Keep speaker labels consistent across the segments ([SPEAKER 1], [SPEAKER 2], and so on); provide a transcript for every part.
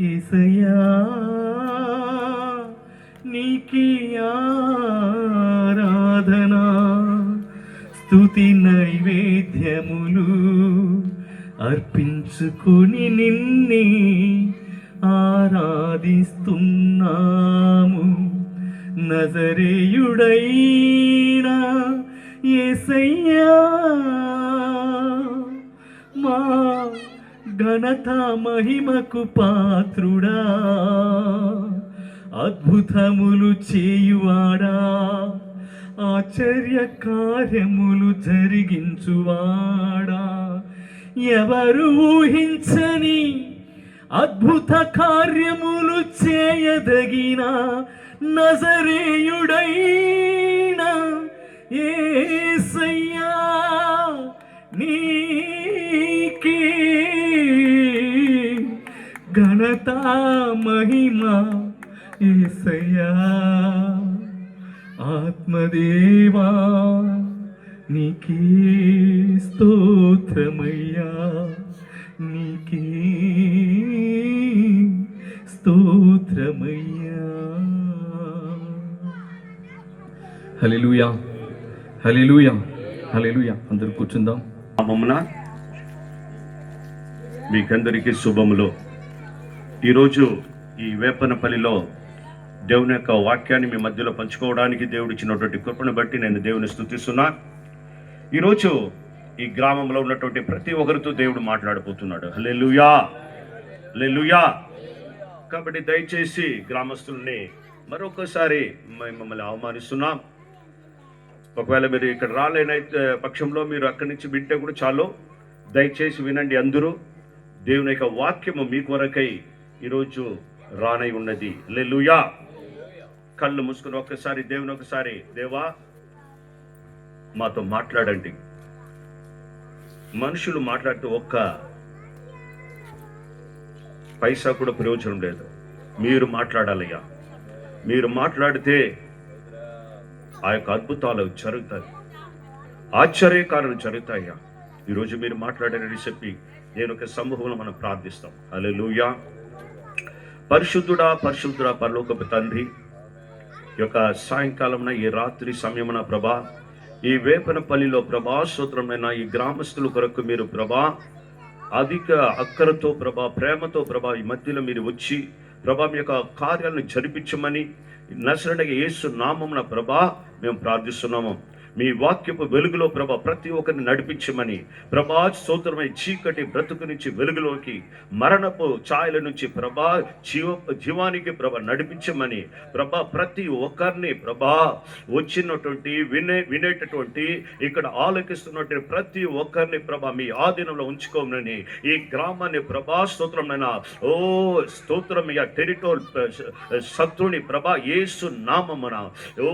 [SPEAKER 1] యేసయ్యా నీకే ఆరాధన, స్తుతి నైవేద్యములు అర్పించుకొని నిన్నే ఆరాధిస్తున్నాము. నజరేయుడైనా యేసయ్యా మా ఘనత మహిమకు పాత్రుడా, అద్భుతములు చేయువాడా, ఆశ్చర్య కార్యములు జరిగించువాడా, ఎవరు ఊహించని అద్భుత కార్యములు చేయదగిన నజరేయుడైనా యేసయ్యా నీకే ఘనత మహిమ. యేసయ్యా ఆత్మదేవా నీకే స్తోత్రమయ్యా, నీకే స్తోత్రమయ్యా. హల్లెలూయా, హల్లెలూయా, హల్లెలూయా. అందరూ కూర్చుందాం.
[SPEAKER 2] నామమున మీకందరికీ శుభములు. ఈరోజు ఈ వేపనపల్లిలో దేవుని యొక్క వాక్యాన్ని మీ మధ్యలో పంచుకోవడానికి దేవుడు ఇచ్చినటువంటి కృపను బట్టి నేను దేవుని స్తుతిస్తున్నా. ఈరోజు ఈ గ్రామంలో ఉన్నటువంటి ప్రతి ఒక్కరితో దేవుడు మాట్లాడబోతున్నాడు. హల్లెలూయా, హల్లెలూయా. కాబట్టి దయచేసి గ్రామస్తుల్ని మరొకసారి మిమ్మల్ని ఆహ్వానిస్తున్నాం. ఒకవేళ మీరు ఇక్కడ రాలేనైతే పక్షంలో మీరు అక్కడి నుంచి వింటే కూడా చాలు. దయచేసి వినండి అందరూ. దేవుని యొక్క వాక్యము మీ కొరకై ఈరోజు రానై ఉన్నది. హల్లెలూయా. కళ్ళు మూసుకుని ఒక్కసారి దేవుని ఒకసారి, దేవా మాతో మాట్లాడండి. మనుషులు మాట్లాడితే ఒక్క పైసా కూడా ప్రయోజనం లేదు. మీరు మాట్లాడాలయ్యా. మీరు మాట్లాడితే ఆ యొక్క అద్భుతాలు జరుగుతాయి, ఆశ్చర్యకారులు జరుగుతాయ్యా. ఈరోజు మీరు మాట్లాడారని చెప్పి నేను ఒక సమూహంలో మనం ప్రార్థిస్తాం. హల్లెలూయా. పరిశుద్ధుడా, పరిశుద్ధుడా, పరలోకపు తండ్రి, ఈ యొక్క సాయంకాలమున ఈ రాత్రి సమయమున ప్రభా, ఈ వేపనపల్లిలో ప్రభా స్తోత్రమైన ఈ గ్రామస్తుల కొరకు మీరు ప్రభా అధిక అక్కరతో ప్రభా ప్రేమతో ప్రభా ఈ మధ్యలో మీరు వచ్చి ప్రభా మీ యొక్క కార్యాలను జరిపించమని నజరేయుడైన యేసు నామమున ప్రభా మేము ప్రార్థిస్తున్నాము. మీ వాక్యపు వెలుగులో ప్రభా ప్రతి ఒక్కరిని నడిపించమని ప్రభా స్తోత్రమై చీకటి బ్రతుకు నుంచి వెలుగులోకి, మరణపు ఛాయల నుంచి ప్రభా జీవానికి ప్రభా నడిపించమని ప్రభా ప్రతి ఒక్కరిని ప్రభా వచ్చినటువంటి వినేటటువంటి ఇక్కడ ఆలోకిస్తున్నటువంటి ప్రతి ఒక్కరిని ప్రభా మీ ఆధీనంలో ఉంచుకోమని ఈ గ్రామాన్ని ప్రభా స్తోత్రమైన ఓ స్తోత్రం టెరిటోల్ శత్రుని ప్రభా యేసు నామమున ఓ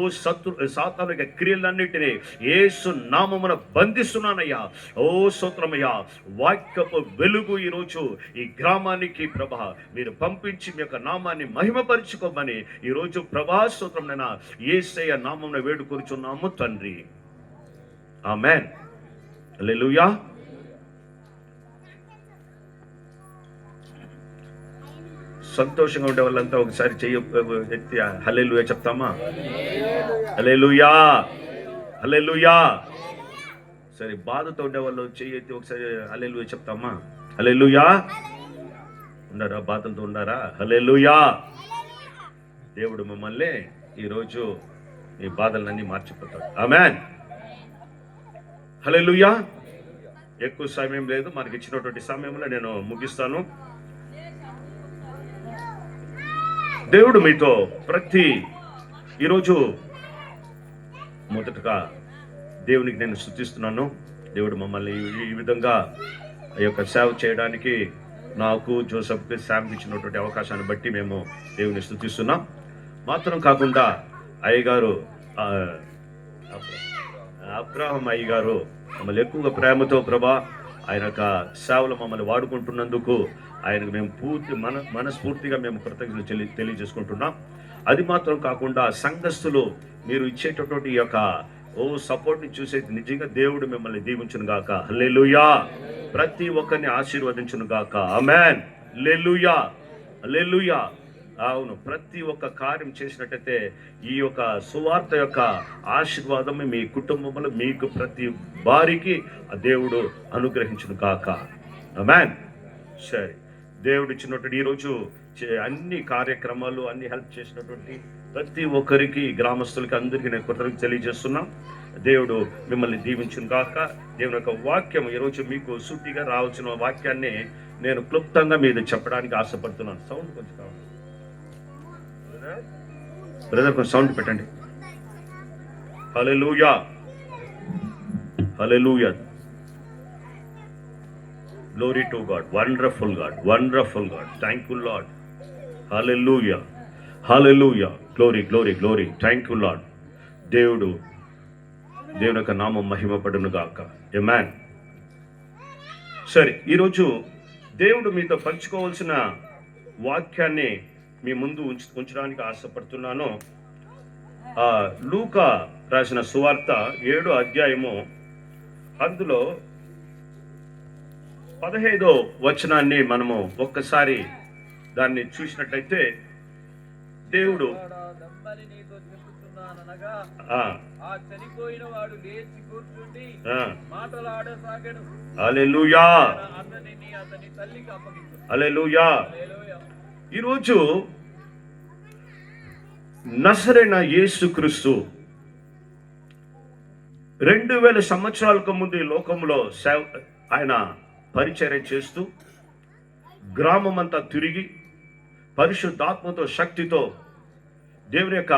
[SPEAKER 2] సాతాను క్రియలన్నిటినీ యేసు నామమున బంధిస్తున్నానయ్యా. ఓ స్తోత్రమయ్యా. వాక్యపు వెలుగు ఈరోజు ఈ గ్రామానికి ప్రభా మీరు పంపించి మీ యొక్క నామాన్ని మహిమపరుచుకోమని ఈరోజు ప్రభా స్తోత్రమైన యేసయ్య నామమున వేడుకొనుచున్నాము తండ్రి. ఆమేన్. హల్లెలూయా. సంతోషంగా ఉండే వాళ్ళంతా ఒకసారి చెయ్యి ఎత్తి హల్లెలూయా చెప్తామా? హల్లెలూయా, హల్లెలూయా. సరే, బాధతో ఉండేవాళ్ళు చెయ్యి ఒకసారి హల్లెలూయా చెప్తామా? హల్లెలూయా. ఉన్నారా? బాధలతో ఉన్నారా? హల్లెలూయా. దేవుడు మిమ్మల్ని ఈరోజు మీ బాధలన్నీ మార్చిపోతాడు. ఆమేన్. హల్లెలూయా. ఎక్కువ సమయం లేదు, మనకి ఇచ్చినటువంటి సమయంలో నేను ముగిస్తాను. దేవుడు మీతో ఈరోజు మొదటగా దేవునికి నేను స్తుతిస్తున్నాను. దేవుడు మమ్మల్ని ఈ విధంగా ఆ యొక్క సేవ చేయడానికి నాకు, జోసెఫ్కి, శామ్కి ఇచ్చినటువంటి అవకాశాన్ని బట్టి మేము దేవుని స్తుతిస్తున్నాం. మాత్రం కాకుండా అయ్యగారు, అబ్రాహం అయ్యగారు మమ్మల్ని ఎక్కువగా ప్రేమతో, ప్రభా ఆయన యొక్క సేవలు మమ్మల్ని వాడుకుంటున్నందుకు ఆయనకు మేము మనస్ఫూర్తిగా మేము కృతజ్ఞతలు తెలియజేసుకుంటున్నాం. అది మాత్రం కాకుండా సంఘస్థులు మీరు ఇచ్చేటటువంటి ఈ యొక్క సపోర్ట్ని చూసే నిజంగా దేవుడు మిమ్మల్ని దీవించును గాక. హల్లెలూయా. ప్రతి ఒక్కరిని ఆశీర్వదించును గాక. ఆమేన్. హల్లెలూయా. హల్లెలూయా. అవును, ప్రతి ఒక్క కార్యం చేసినట్టయితే ఈ యొక్క సువార్త యొక్క ఆశీర్వాదం మీ కుటుంబంలో మీకు ప్రతి వారికి ఆ దేవుడు అనుగ్రహించును గాక. ఆమేన్. సరే, దేవుడు ఇచ్చినటువంటి ఈరోజు అన్ని కార్యక్రమాలు అన్ని హెల్ప్ చేసినటువంటి ప్రతి ఒక్కరికి, గ్రామస్తులకి, అందరికీ నేను కృతజ్ఞతలు తెలియజేస్తున్నాం. దేవుడు మిమ్మల్ని దీవించును గాక. దేవుని యొక్క వాక్యం ఈరోజు మీకు సూటిగా రావాల్సిన వాక్యాన్ని నేను క్లుప్తంగా మీద చెప్పడానికి ఆశపడుతున్నాను. సౌండ్ కొంచెం కావాలి బ్రదర్, కొంచెం సౌండ్ పెట్టండి. హల్లెలూయా. హల్లెలూయా. Glory to God. Wonderful God. Wonderful God. Thank you, Lord. Hallelujah. Hallelujah. Glory, glory, glory. Thank you, Lord. దేవుని యొక్క నామం మహిమపడును గాక. ఆమేన్. సరే, ఈరోజు దేవుడు మీతో పంచుకోవాల్సిన వాక్యాన్ని మీ ముందు ఉంచడానికి ఆశపడుతున్నాను. లూకా రాసిన సువార్త 7వ అధ్యాయము, అందులో 15వ వచనాన్ని మనము ఒక్కసారి దాన్ని చూసినట్లయితే, దేవుడు హల్లెలూయా. హల్లెలూయా. ఈరోజు నజరేయుడైన యేసుక్రీస్తు 2000 సంవత్సరాలకు ముందు ఈ లోకంలో ఆయన పరిచర్య చేస్తూ గ్రామమంతా తిరిగి పరిశుద్ధాత్మతో, శక్తితో దేవుని యొక్క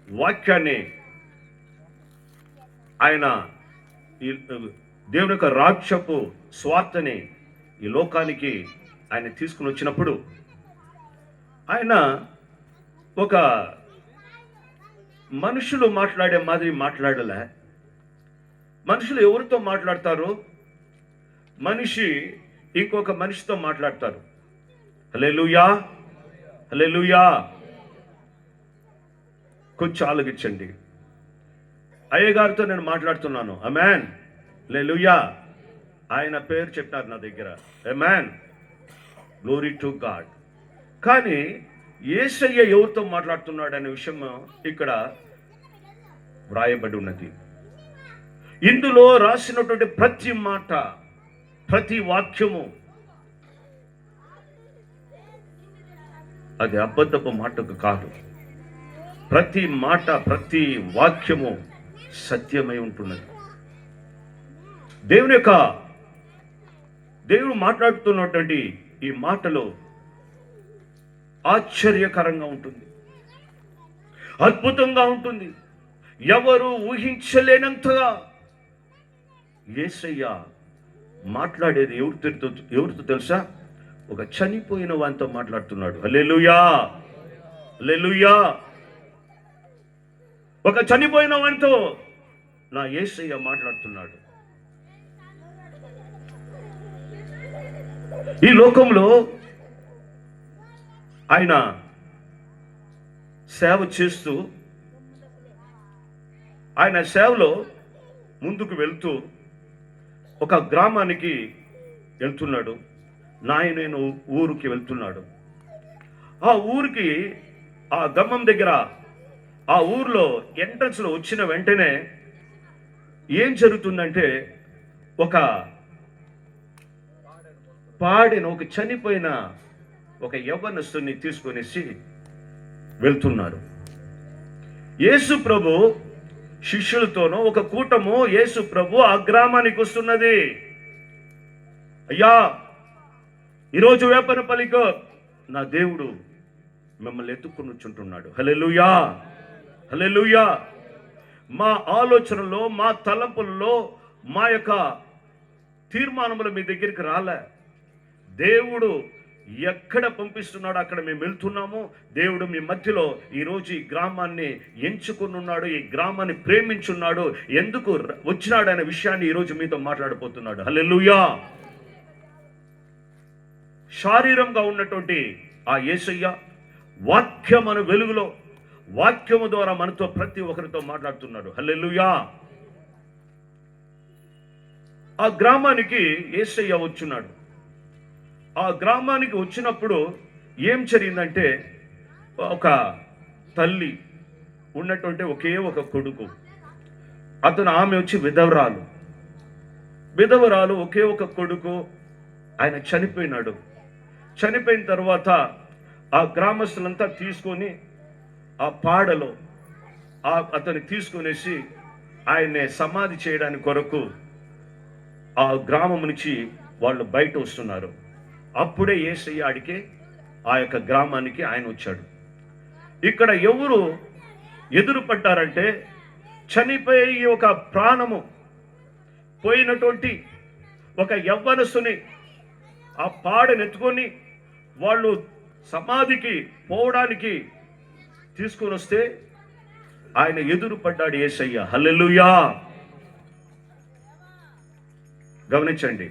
[SPEAKER 2] వాక్యాన్ని, ఆయన దేవుని యొక్క రాజ్యపు స్వార్థని ఈ లోకానికి ఆయన తీసుకుని వచ్చినప్పుడు, ఆయన ఒక మనుషులు మాట్లాడే మాదిరి మాట్లాడలే. మనుషులు ఎవరితో మాట్లాడతారు? మనిషి ఇంకొక మనిషితో మాట్లాడతారు. హల్లెలూయా. హల్లెలూయా. కొంచెం ఆలోచించండి. అయ్యగారితో నేను మాట్లాడుతున్నాను. ఆమేన్. హల్లెలూయా. ఆయన పేరు చెప్పారు నా దగ్గర. ఆమేన్. Glory to God. కానీ యేసయ్య ఎవరితో మాట్లాడుతున్నాడు అనే విషయం ఇక్కడ వ్రాయబడి ఉన్నది. ఇందులో రాసినటువంటి ప్రతి మాట, ప్రతి వాక్యము అది అబద్ధపు మాటకు కాదు. ప్రతి మాట, ప్రతి వాక్యము సత్యమై ఉంటున్నది. దేవుడు మాట్లాడుతున్నటువంటి ఈ మాటలు ఆశ్చర్యకరంగా ఉంటుంది, అద్భుతంగా ఉంటుంది. ఎవరు ఊహించలేనంతగా యేసయ్య మాట్లాడేది ఎవరితో తెలుసా? ఒక చనిపోయిన వానితో మాట్లాడుతున్నాడు. హల్లెలూయా. హల్లెలూయా. ఒక చనిపోయిన వానితో నా యేసయ్య మాట్లాడుతున్నాడు. ఈ లోకంలో ఆయన సేవ చేస్తూ, ఆయన సేవలో ముందుకు వెళ్తూ ఒక గ్రామానికి వెళ్తున్నాడు. నాయన ఊరికి వెళ్తున్నాడు. ఆ ఊరికి, ఆ గమ్మం దగ్గర, ఆ ఊర్లో ఎంట్రన్స్లో వచ్చిన వెంటనే ఏం జరుగుతుందంటే ఒక పాడిన ఒక చనిపోయిన ఒక యవ్వనస్తుని తీసుకొనేసి వెళ్తున్నారు. యేసు ప్రభు శిష్యులతోనూ ఒక కూటము యేసు ప్రభు ఆ గ్రామానికి వస్తున్నది. అయ్యా, ఈరోజు వేపనపల్లిలో నా దేవుడు మిమ్మల్ని ఎత్తుకుని వచ్చుంటున్నాడు. హల్లెలూయా, హల్లెలూయా. మా ఆలోచనలో, మా తలంపులలో, మా యొక్క తీర్మానములు మీ దగ్గరికి రాలే. దేవుడు ఎక్కడ పంపిస్తున్నాడో అక్కడ మేము వెళ్తున్నాము. దేవుడు మీ మధ్యలో ఈరోజు ఈ గ్రామాన్ని ఎంచుకుని ఉన్నాడు, ఈ గ్రామాన్ని ప్రేమించున్నాడు. ఎందుకు వచ్చినాడు అనే విషయాన్ని ఈరోజు మీతో మాట్లాడబోతున్నాడు. హల్లెలూయా. శారీరంగా ఉన్నటువంటి ఆ యేసయ్య వాక్యమను వెలుగులో, వాక్యము ద్వారా మనతో ప్రతి ఒక్కరితో మాట్లాడుతున్నాడు. హల్లెలూయా. ఆ గ్రామానికి యేసయ్య వచ్చున్నాడు. ఆ గ్రామానికి వచ్చినప్పుడు ఏం జరిగిందంటే, ఒక తల్లి ఉన్నటువంటి ఒకే ఒక కొడుకు, ఆమె వచ్చి విధవరాలు, ఒకే ఒక కొడుకు, ఆయన చనిపోయినాడు. చనిపోయిన తర్వాత ఆ గ్రామస్తులంతా తీసుకొని ఆ పాడలో అతన్ని తీసుకొనేసి ఆయన్ని సమాధి చేయడానికి కొరకు ఆ గ్రామం నుంచి వాళ్ళు బయట వస్తున్నారు. అప్పుడే యేసయ్య ఆడికి ఆ యొక్క గ్రామానికి ఆయన వచ్చాడు. ఇక్కడ ఎవరు ఎదురుపడ్డారంటే, చనిపోయి ఒక ప్రాణము పోయినటువంటి ఒక యవ్వనస్తుని ఆ పాడనెత్తుకొని వాళ్ళు సమాధికి పోవడానికి తీసుకొని వస్తే ఆయన ఎదురుపడ్డాడు యేసయ్య. హల్లెలూయా. గమనించండి,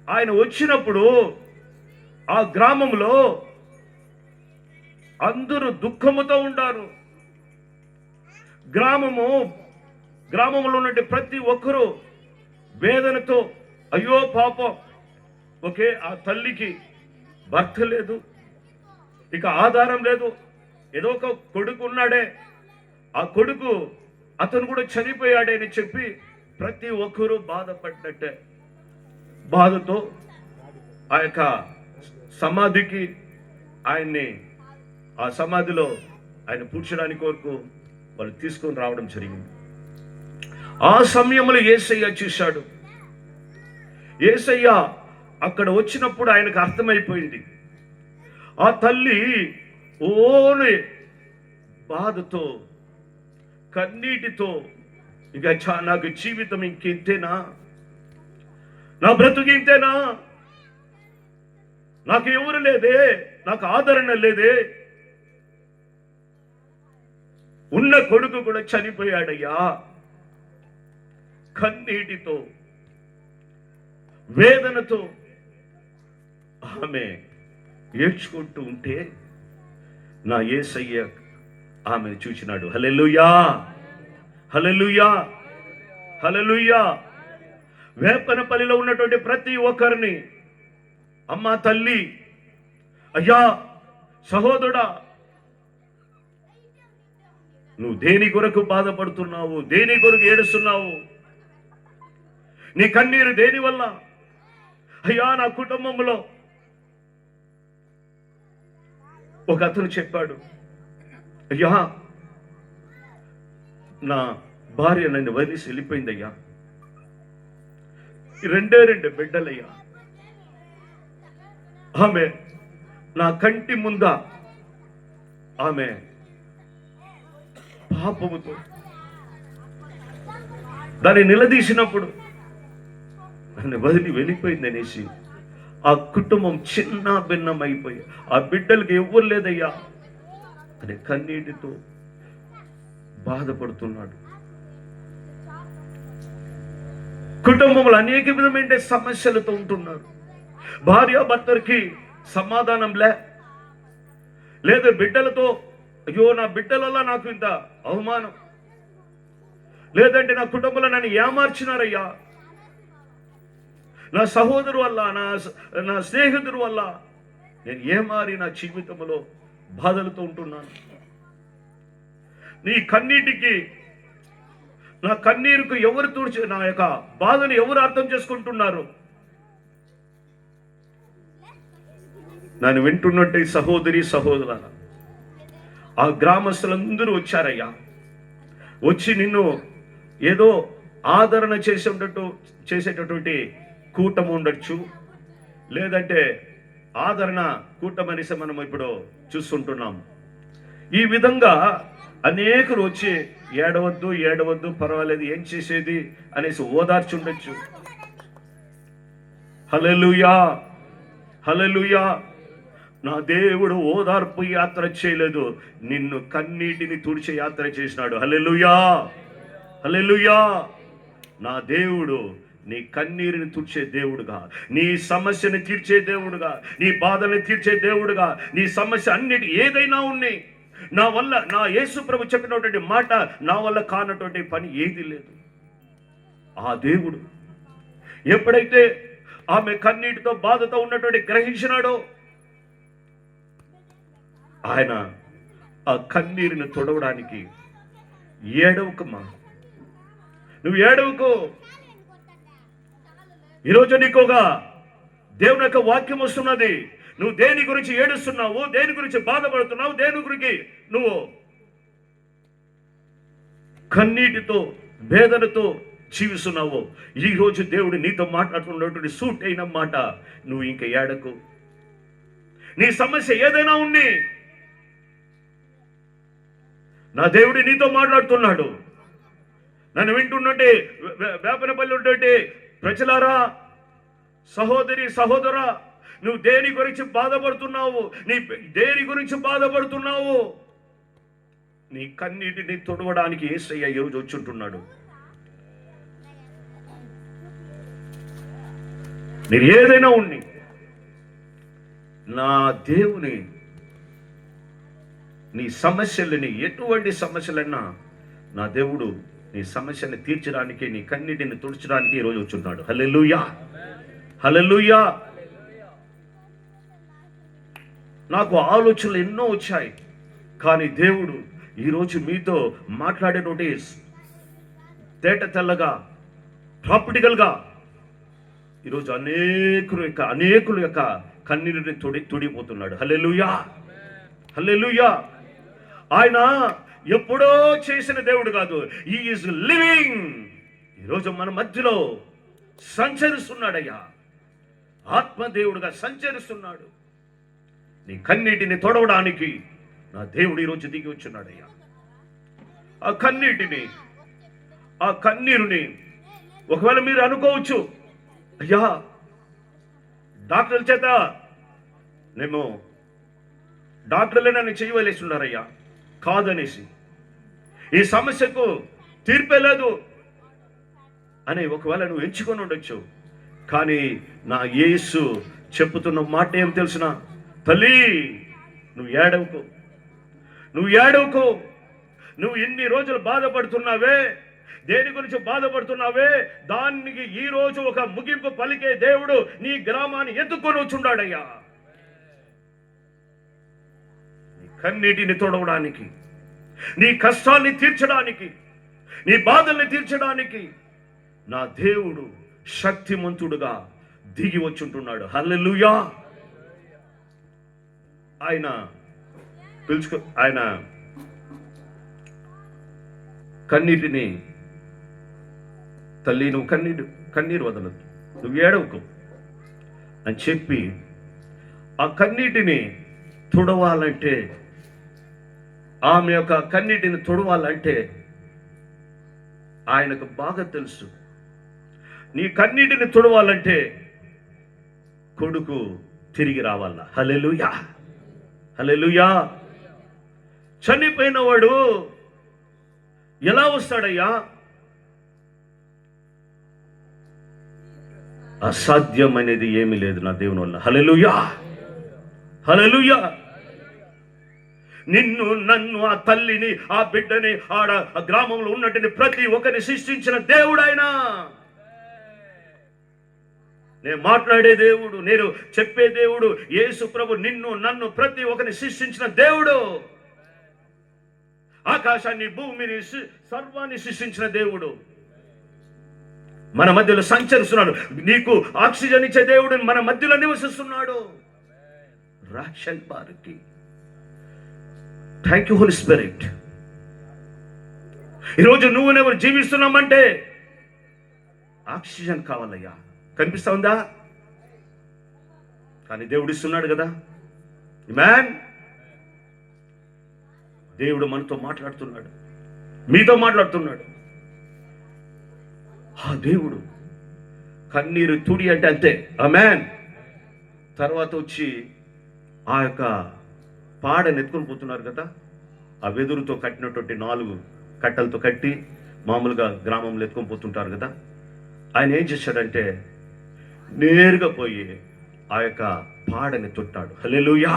[SPEAKER 2] ఆయన వచ్చినప్పుడు ఆ గ్రామంలో అందరూ దుఃఖముతో ఉంటారు. గ్రామంలో ఉన్నటువంటి ప్రతి ఒక్కరూ వేదనతో, అయ్యో పాపం, ఓకే, ఆ తల్లికి భర్త లేదు, ఇక ఆధారం లేదు, ఏదో ఒక కొడుకు ఉన్నాడే, ఆ కొడుకు అతను కూడా చనిపోయాడే అని చెప్పి ప్రతి ఒక్కరూ బాధపడ్డట్టే. బాధతో ఆ యొక్క సమాధికి ఆయన్ని, ఆ సమాధిలో ఆయన పూడ్చడానికి కొరకు వాళ్ళు తీసుకొని రావడం జరిగింది. ఆ సమయంలో యేసయ్య చూశాడు. యేసయ్య అక్కడ వచ్చినప్పుడు ఆయనకు అర్థమైపోయింది, ఆ తల్లి ఓని బాధతో, కన్నీటితో, ఇక నాకు జీవితం ఇంకెంతేనా, నా బ్రతుకు ఇంతేనా, నాకు ఎవరు లేదే, నాకు ఆదరణ లేదే, ఉన్న కొడుకు కూడా చనిపోయాడయ్యా, కన్నీటితో, వేదనతో ఆమె ఏడ్చుకుంటూ ఉంటే నా యేసయ్య ఆమెను చూచినాడు. హల్లెలూయా, హల్లెలూయా, హల్లెలూయా. వేపనపల్లిలో ఉన్నటువంటి ప్రతి ఒక్కరిని, అమ్మ, తల్లి, అయ్యా, సహోదరుడా, నువ్వు దేని కొరకు బాధపడుతున్నావు, దేని కొరకు ఏడుస్తున్నావు, నీ కన్నీరు దేని వల్ల? అయ్యా, నా కుటుంబంలో ఒక అతను చెప్పాడు, అయ్యా, నా భార్య నన్ను వదిలేసి వెళ్ళిపోయిందయ్యా, రెండు బిడ్డలయ్యా, ఆమె నా కంటి ముంద ఆమె పాపముతో దాన్ని నిలదీసినప్పుడు నన్ను వదిలి వెళ్ళిపోయింది అనేసి ఆ కుటుంబం చిన్న భిన్నమైపోయి, ఆ బిడ్డలకి ఎవ్వరు లేదయ్యా అని కన్నీటితో బాధపడుతున్నాడు. కుటుంబంలో అనేక విధమైన సమస్యలతో ఉంటున్నారు. భార్యాభర్తలకి సమాధానం లేదు, బిడ్డలతో, అయ్యో నా బిడ్డల వల్ల నాకు ఇంత అవమానం, లేదంటే నా కుటుంబంలో నన్ను ఏమార్చినారయ్యా, నా సహోదరు వల్ల, నా స్నేహితుడు వల్ల నేను ఏమారి నా జీవితంలో బాధలతో ఉంటున్నాను. నీ కన్నీటికి నా కన్నీరుకు ఎవరు నా యొక్క బాధను ఎవరు అర్థం చేసుకుంటున్నారు? నన్ను వింటున్నట్టు సహోదరి సహోదరుల, ఆ గ్రామస్తులందరూ వచ్చారయ్యా. వచ్చి నిన్ను ఏదో ఆదరణ చేసేటటువంటి కూటమి ఉండొచ్చు, లేదంటే ఆదరణ కూటమనేసి మనం ఇప్పుడు చూస్తుంటున్నాం. ఈ విధంగా అనేకులు వచ్చి ఏడవద్దు పర్వాలేదు, ఏం చేసేది అనేసి ఓదార్చుండొచ్చు. హల్లెలూయా, హల్లెలూయా. నా దేవుడు ఓదార్పు యాత్ర చేయలేదు, నిన్ను కన్నీటిని తుడిచే యాత్ర చేసినాడు. హల్లెలూయా, హల్లెలూయా. నా దేవుడు నీ కన్నీరుని తుడిచే దేవుడుగా, నీ సమస్యను తీర్చే దేవుడుగా, నీ బాధల్ని తీర్చే దేవుడుగా, నీ సమస్య అన్నిటి ఏదైనా ఉన్నాయి, నా వల్ల, నా యేసు ప్రభు చెప్పినటువంటి మాట, నా వల్ల కానటువంటి పని ఏది లేదు. ఆ దేవుడు ఎప్పుడైతే ఆమె కన్నీటితో బాధతో ఉన్నటువంటి గ్రహించినాడో, ఆయన ఆ కన్నీరుని తొడవడానికి, ఏడవకమ్మా, నువ్వు ఏడవకు. ఈరోజు నీకు ఒక దేవుని యొక్క వాక్యం వస్తున్నది. నువ్వు దేని గురించి ఏడుస్తున్నావు, దేని గురించి బాధపడుతున్నావు, దేని గురించి నువ్వు కన్నీటితో వేదనతో జీవిస్తున్నావు, ఈ రోజు దేవుడు నీతో మాట్లాడుతున్నటువంటి సూట్ అయిన మాట, నువ్వు ఇంకా ఏడకు. నీ సమస్య ఏదైనా ఉంది, నా దేవుడు నీతో మాట్లాడుతున్నాడు. నన్ను వింటున్నట్టే వేపనపల్లి ఉన్నట్టే ప్రజలారా, సహోదరి సహోదరా, నువ్వు దేని గురించి బాధపడుతున్నావు, దేని గురించి బాధపడుతున్నావు, నీ కన్నీటిని తొడవడానికి యేసయ్య ఈరోజు వచ్చుంటున్నాడు. మీరు ఏదైనా ఉండి, నా దేవుని నీ సమస్యలని, ఎటువంటి సమస్యలన్నా నా దేవుడు నీ సమస్యని తీర్చడానికి, నీ కన్నీటిని తుడచడానికి ఈరోజు వచ్చున్నాడు. హల్లెలూయా, హల్లెలూయా. నాకు ఆలోచనలు ఎన్నో వచ్చాయి, కానీ దేవుడు ఈరోజు మీతో మాట్లాడేటువంటి తేట తెల్లగా, ప్రాక్టికల్గా ఈరోజు అనేకుల యొక్క కన్నీరుని తుడిపోతున్నాడు. హల్లెలూయా, హల్లెలూయా. ఆయన ఎప్పుడో చేసిన దేవుడు కాదు, హి ఈజ్ లివింగ్. ఈరోజు మన మధ్యలో సంచరిస్తున్నాడయ్యా, ఆత్మదేవుడుగా సంచరిస్తున్నాడు. నీ కన్నీటిని తొడవడానికి నా దేవుడు ఈరోజు దిగి వచ్చున్నాడయ్యా. ఆ కన్నీరుని ఒకవేళ మీరు అనుకోవచ్చు, అయ్యా డాక్టర్ల చేత డాక్టర్లే నన్ను చేయవలేసి ఉన్నారయ్యా కాదనేసి, ఈ సమస్యకు తీర్పే లేదు అని ఒకవేళ నువ్వు ఎంచుకొని ఉండొచ్చు. కానీ నా యేసు చెప్పుతున్న మాట ఏం తెలిసిన, తల్లి నువ్వు ఏడవకు, నువ్వు ఇన్ని రోజులు బాధపడుతున్నావే, దేని గురించి బాధపడుతున్నావే, దానికి ఈ రోజు ఒక ముగింపు పలికే దేవుడు నీ గ్రామాన్ని ఎత్తుకొని వచ్చుండాడయ్యా. నీ కన్నీటిని తొడవడానికి, నీ కష్టాన్ని తీర్చడానికి, నీ బాధల్ని తీర్చడానికి నా దేవుడు శక్తిమంతుడుగా దిగి వచ్చుంటున్నాడు. హల్లెలూయా. ఆయన కన్నీటిని, తల్లి నువ్వు కన్నీరు వదలదు, నువ్వు ఏడవకు అని చెప్పి ఆ కన్నీటిని తుడవాలంటే, ఆమె యొక్క కన్నీటిని తుడవాలంటే ఆయనకు బాగా తెలుసు. నీ కన్నీటిని తుడవాలంటే కొడుకు తిరిగి రావాలా. హల్లెలూయా, హల్లెలూయా. చనిపోయిన వాడు ఎలా వస్తాడయ్యా? అసాధ్యం అనేది ఏమీ లేదు నా దేవుని వల్ల. హల్లెలూయా, హల్లెలూయా. నిన్ను, నన్ను, ఆ తల్లిని, ఆ బిడ్డని, ఆ గ్రామంలో ఉన్నట్టుని ప్రతి ఒక్కరిని సృష్టించిన దేవుడు ఆయన. నేను మాట్లాడే దేవుడు, నేను చెప్పే దేవుడు యేసు ప్రభు. నిన్ను, నన్ను, ప్రతి ఒక్కరిని సృష్టించిన దేవుడు ఆకాశాన్ని, భూమిని, సర్వాన్ని సృష్టించిన దేవుడు మన మధ్యలో సంచరిస్తున్నాడు. నీకు ఆక్సిజన్ ఇచ్చే దేవుడు మన మధ్యలో నివసిస్తున్నాడు. రాక్షల్ బారికి థ్యాంక్ యూ హోలీ స్పిరిట్. ఈరోజు నువ్వు నెవరు జీవిస్తున్నామంటే ఆక్సిజన్ కావాలయ్యా. కనిపిస్తా ఉందా? కానీ దేవుడు ఇస్తున్నాడు కదా. మ్యాన్, దేవుడు మనతో మాట్లాడుతున్నాడు, మీతో మాట్లాడుతున్నాడు. ఆ దేవుడు కన్నీరు తుడి అంటే అంతే. ఆమేన్. తర్వాత వచ్చి ఆ యొక్క పాడని ఎత్తుకొని పోతున్నారు కదా, ఆ వెదురుతో కట్టినటువంటి 4 కట్టలతో కట్టి మామూలుగా గ్రామంలో ఎత్తుకొని పోతుంటారు కదా. ఆయన ఏం చేశాడంటే నేరుగా పోయి ఆ యొక్క పాడని తొట్టాడు. హల్లెలూయా.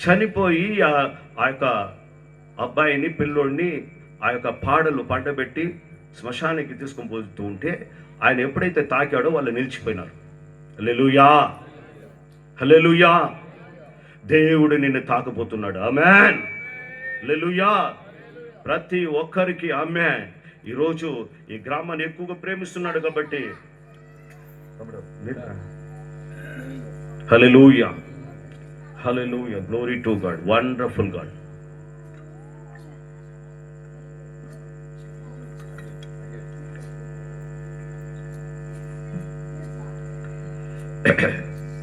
[SPEAKER 2] చనిపోయి ఆ యొక్క అబ్బాయిని, పిల్లోడిని ఆ యొక్క పాడలు పండబెట్టి శ్మశానానికి తీసుకొని పోతూ ఉంటే ఆయన ఎప్పుడైతే తాకాడో వాళ్ళు నిలిచిపోయినారు. హల్లెలూయా, హల్లెలూయా. దేవుడు నిన్ను తాకబోతున్నాడు. ఆమేన్, హల్లెలూయా. ప్రతి ఒక్కరికి ఆమేన్. ఈరోజు ఈ గ్రామాన్ని ఎక్కువగా ప్రేమిస్తున్నాడు కాబట్టి hallelujah, hallelujah. Glory to God, wonderful God.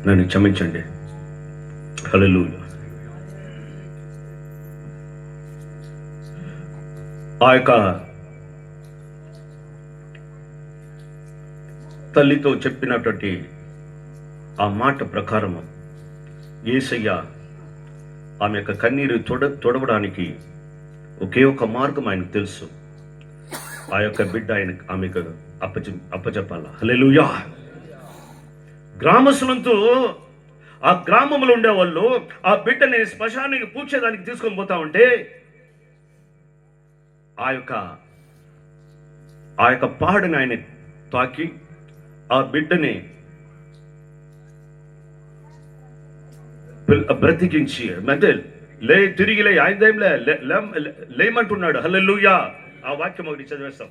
[SPEAKER 2] నన్ను క్షమించండి. హల్లెలూయా. ఆ యొక్క తల్లితో చెప్పినటువంటి ఆ మాట ప్రకారము యేసయ్య ఆమె యొక్క కన్నీరు తొడవడానికి ఒకే ఒక మార్గం ఆయనకు తెలుసు. ఆ యొక్క బిడ్డ ఆమెకు అప్పచెప్పాల. హల్లెలూయా. గ్రామస్తులంతో ఆ గ్రామంలో ఉండేవాళ్ళు ఆ బిడ్డని శ్మశానానికి పూడ్చేదానికి తీసుకొని పోతా ఉంటే ఆ యొక్క పాడని ఆయన తాకి ఆ బిడ్డని బ్రతికించి అంటే తిరిగి ఆయన లేమంటున్నాడు. హల్లెలూయా. ఆ వాక్యం ఒకటి చదివేస్తాం.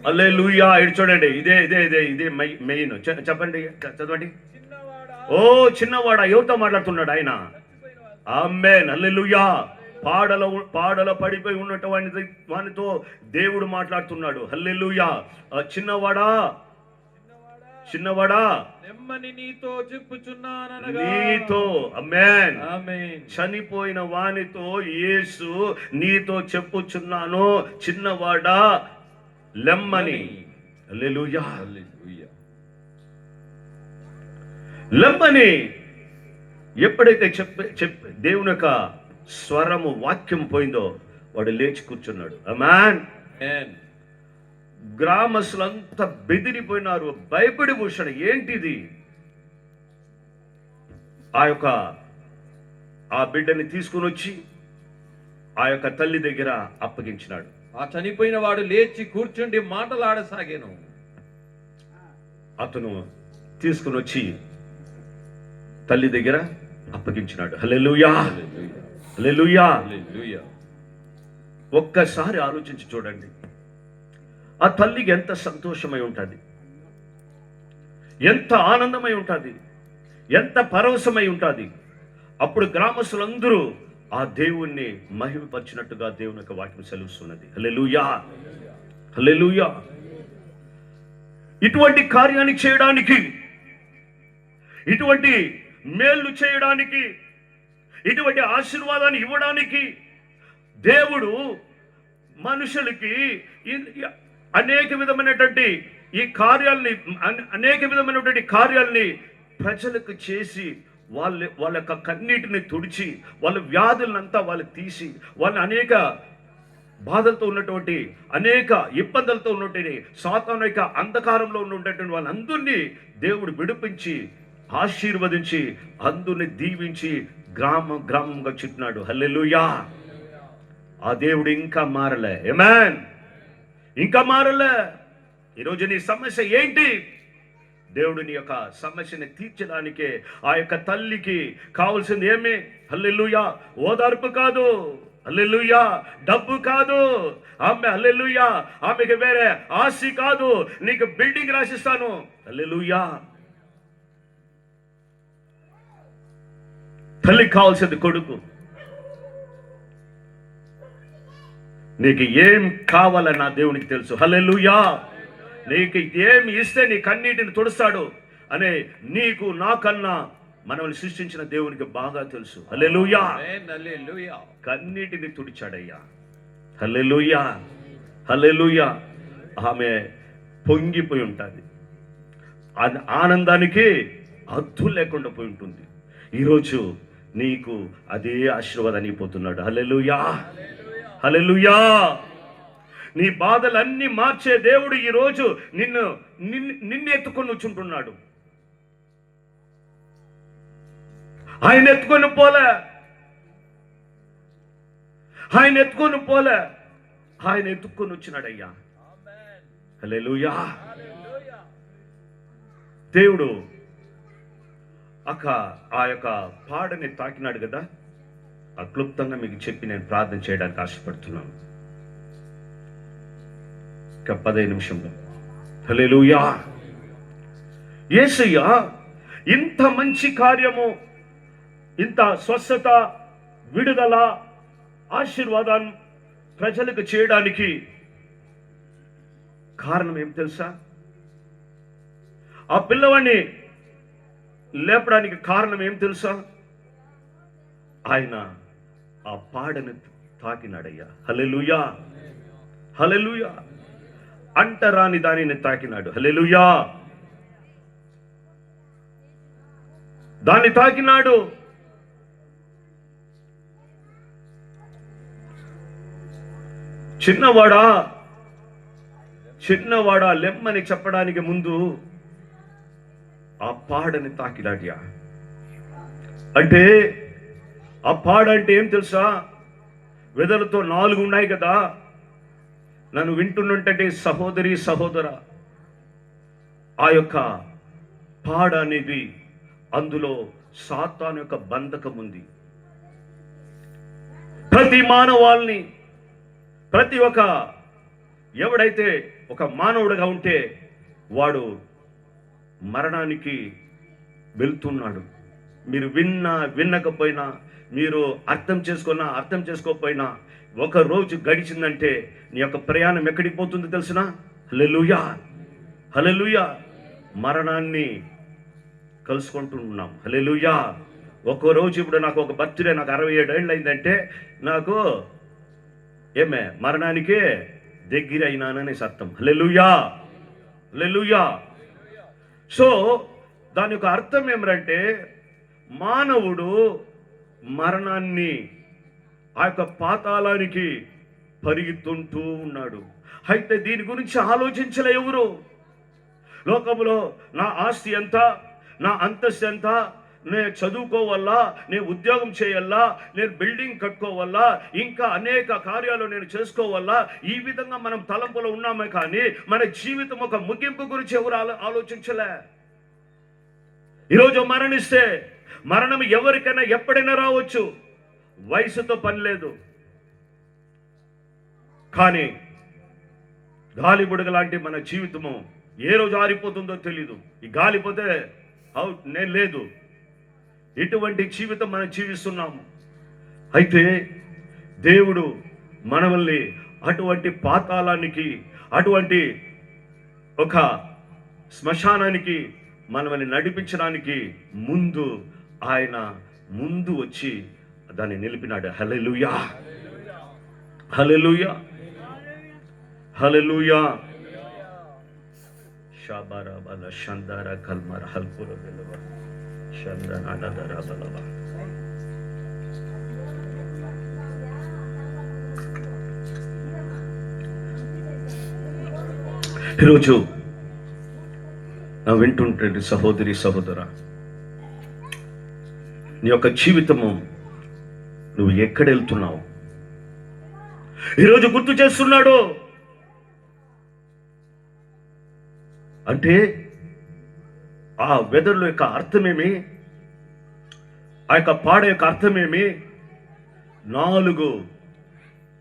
[SPEAKER 2] హల్లెలూయా. ఇటు చూడండి, ఇదే ఇదే ఇదే ఇదే మెయిన్. చెప్పండి, చదవండి. ఓ చిన్నవాడ, ఎవరితో మాట్లాడుతున్నాడు ఆయన? ఆమేన్, హల్లెలూయా. పాడల పడిపోయి ఉన్నటువంటి వానితో దేవుడు మాట్లాడుతున్నాడు. హల్లెలూయా. చిన్నవాడా, చిన్నవాడా,
[SPEAKER 3] నెమ్మని నీతో చెప్పుచున్నాను.
[SPEAKER 2] నీతో, ఆమేన్,
[SPEAKER 3] ఆమేన్.
[SPEAKER 2] చనిపోయిన వానితో యేసు నీతో చెప్పుచున్నాను, చిన్నవాడా లెమ్మని. హల్లెలూయా,
[SPEAKER 3] హల్లెలూయా.
[SPEAKER 2] లెమ్మని ఎప్పుడైతే దేవుని యొక్క స్వరము, వాక్యం పోయిందో వాడు లేచి కూర్చున్నాడు. ఆమేన్. గ్రామస్తులంతా బెదిరిపోయినారు, భయపడి కూర్చున్నాడు. ఏంటిది? ఆ బిడ్డని తీసుకుని వచ్చి ఆ యొక్క తల్లి దగ్గర అప్పగించినాడు.
[SPEAKER 3] ఆ చనిపోయిన వాడు లేచి కూర్చుండి మాటలాడసాగాను.
[SPEAKER 2] అతను తీసుకుని వచ్చి తల్లి దగ్గర అప్పగించినాడు. హల్లెలూయా, హల్లెలూయా,
[SPEAKER 3] హల్లెలూయా.
[SPEAKER 2] ఒక్కసారి ఆలోచించి చూడండి. ఆ తల్లికి ఎంత సంతోషమై ఉంటుంది, ఎంత ఆనందమై ఉంటుంది, ఎంత పరవశమై ఉంటుంది. అప్పుడు గ్రామస్తులందరూ ఆ దేవుణ్ణి మహిమపరిచినట్టుగా దేవుని యొక్క వాక్యం సెలవుస్తున్నది. హల్లెలూయా, హల్లెలూయా. ఇటువంటి కార్యాన్ని చేయడానికి, ఇటువంటి మేలు చేయడానికి, ఇటువంటి ఆశీర్వాదాన్ని ఇవ్వడానికి దేవుడు మనుషులకి అనేక విధమైనటువంటి కార్యాలని ప్రజలకు చేసి వాళ్ళ యొక్క కన్నీటిని తుడిచి, వాళ్ళ వ్యాధులనంతా వాళ్ళు తీసి, వాళ్ళని అనేక బాధలతో ఉన్నటువంటి, అనేక ఇబ్బందులతో ఉన్నటువంటి, సాతాను యొక్క అంధకారంలో ఉన్నటువంటి వాళ్ళందరినీ దేవుడు విడిపించి, ఆశీర్వదించి, అందరిని దీవించి గ్రామంగా చుట్టినాడు. హల్లెలూయా. ఆ దేవుడు ఇంకా మారలే. ఆమేన్. ఇంకా మారలే. ఈరోజు నీ సమస్య ఏంటి? దేవుడు నీ యొక్క సమస్యని తీర్చడానికే ఆ యొక్క తల్లికి కావాల్సింది ఏమి? హల్లెలూయా, ఓదార్పు కాదు, హల్లెలూయా, డబ్బు కాదు, ఆమె హల్లెలూయా, ఆమెకి వేరే ఆశ కాదు, నీకు బిల్డింగ్ రాసిస్తాను, హల్లెలూయా. తల్లికి కావాల్సింది కొడుకు. నీకు ఏం కావాలని నా దేవునికి తెలుసు, హల్లెలూయా. నీకు ఏమి ఇస్తే నీ కన్నీటిని తుడుస్తాడు అనే నీకు నాకన్నా మనల్ని సృష్టించిన దేవునికి బాగా తెలుసు, హల్లెలూయా.
[SPEAKER 3] ఆమేన్, హల్లెలూయా.
[SPEAKER 2] కన్నీటిని తుడిచాడయ్యా, హల్లెలూయా, హల్లెలూయా. ఆమె పొంగిపోయి ఉంటుంది, ఆనందానికి హద్దు లేకుండా పోయి ఉంటుంది. ఈరోజు నీకు అదే ఆశీర్వాదాన్ని పోతున్నాడు, హల్లెలూయా, హల్లెలూయా. నీ బాధలన్నీ మార్చే దేవుడు ఈరోజు నిన్ను ఎత్తుకొని వచ్చుంటున్నాడు. ఆయన ఎత్తుకొని పోలే, ఆయన ఎత్తుకొని పోలే, ఆయన ఎత్తుకొని వచ్చినాడయ్యా, హల్లెలూయా. దేవుడు ఆ యొక్క పాడని తాకినాడు కదా, అక్లుప్తంగా మీకు చెప్పి నేను ప్రార్థన చేయడానికి ఆశపడుతున్నాను. 15 నిమిషంలో హల్లెలూయా. యేసయ్య ఇంత మంచి కార్యము, ఇంత స్వస్థత, విడుదల, ఆశీర్వాదం ప్రజలకు చేయడానికి కారణం ఏం తెలుసా? ఆ పిల్లవాడిని లేపడానికి కారణం ఏం తెలుసా? ఆయన ఆ పాడని తాకినాడయ్యా, హల్లెలూయా, హల్లెలూయా. అంటరాని దానిని తాకినాడు, హల్లెలూయా. దాన్ని తాకినాడు. చిన్నవాడా లెమ్మని చెప్పడానికి ముందు ఆ పాడని తాకినాడ్యా. అంటే ఆ పాడ అంటే ఏం తెలుసా? వెదలతో 4 ఉన్నాయి కదా. నన్ను వింటున్నట్టే సహోదరి సహోదర, ఆ యొక్క పాడ అనేది అందులో సాతాను యొక్క బంధకం ఉంది. ప్రతి మానవాల్ని, ప్రతి ఒక్క ఎవడైతే ఒక మానవుడిగా ఉంటే వాడు మరణానికి వెళ్తున్నాడు. మీరు వినకపోయినా, మీరు అర్థం చేసుకోకపోయినా, ఒక రోజు గడిచిందంటే నీ యొక్క ప్రయాణం ఎక్కడికి పోతుందో తెలిసిన? హల్లెలూయా, హల్లెలూయా. మరణాన్ని కలుసుకుంటున్నాం, హల్లెలూయా. ఒక్కో రోజు ఇప్పుడు నాకు ఒక బర్త్డే, నాకు 67 ఏళ్ళు అయిందంటే నాకు మరణానికే దగ్గర అయినానని అర్థం, హల్లెలూయా, హల్లెలూయా. సో దాని యొక్క అర్థం ఏమిటంటే మానవుడు మరణాన్ని, ఆ యొక్క పాతాళానికి పరిగెత్తుంటూ ఉన్నాడు. అయితే దీని గురించి ఆలోచించలే ఎవరు. లోకంలో నా ఆస్తి ఎంత, నా అంతస్తు ఎంత, నేను చదువుకోవాలా, నేను ఉద్యోగం చేయాలా, నేను బిల్డింగ్ కట్టుకోవాలా, ఇంకా అనేక కార్యాలు నేను చేసుకోవాలా, ఈ విధంగా మనం తలంపులో ఉన్నామే. కానీ మన జీవితం ఒక ముగింపు గురించి ఎవరు ఆలోచించలే. ఈరోజు మరణిస్తే మరణం ఎవరికైనా ఎప్పుడైనా రావచ్చు, వయసుతో పని లేదు. కానీ గాలి బుడగ లాంటి మన జీవితము ఏ రోజు ఆరిపోతుందో తెలీదు. ఈ గాలిపోతే నేను లేదు, ఇటువంటి జీవితం మనం జీవిస్తున్నాము. అయితే దేవుడు మనల్ని అటువంటి పాతాళానికి, అటువంటి ఒక శ్మశానానికి మనల్ని నడిపించడానికి ఆయన ముందు వచ్చి దాన్ని నిలిపినాడు, హల్లెలూయా, హల్లెలూయా, హల్లెలూయా. షాబారా బల షందార కల్మర హల్పుర బెలవ షందనాదర బలవ. ఈరోజు నా వింటుంటే సహోదరి సహోదర, నీ యొక్క జీవితము నువ్వు ఎక్కడ వెళ్తున్నావు ఈరోజు గుర్తు చేస్తున్నాడు. అంటే ఆ వెదర్ల యొక్క అర్థమేమి, ఆ యొక్క పాడ యొక్క అర్థమేమి? 4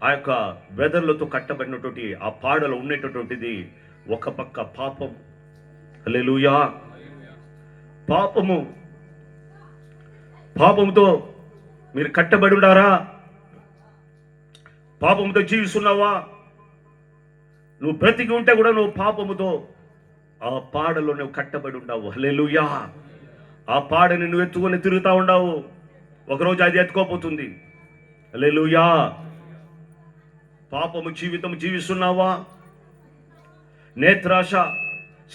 [SPEAKER 2] ఆ యొక్క వెదర్లతో కట్టబడినటువంటి ఆ పాడలో ఉండేటటువంటిది ఒక పక్క పాపం. హల్లెలూయా. పాపముతో మీరు కట్టబడి ఉన్నారా? పాపముతో జీవిస్తున్నావా? నువ్వు బ్రతికి ఉంటే కూడా నువ్వు పాపముతో ఆ పాడలో నువ్వు కట్టబడి ఉండవు. హల్లెలూయా. ఆ పాడని నువ్వు ఎత్తుకొని తిరుగుతా ఉండవు, ఒకరోజు అది ఎత్తుకోపోతుంది. హల్లెలూయా. పాపము జీవితం జీవిస్తున్నావా? నేత్రాశ,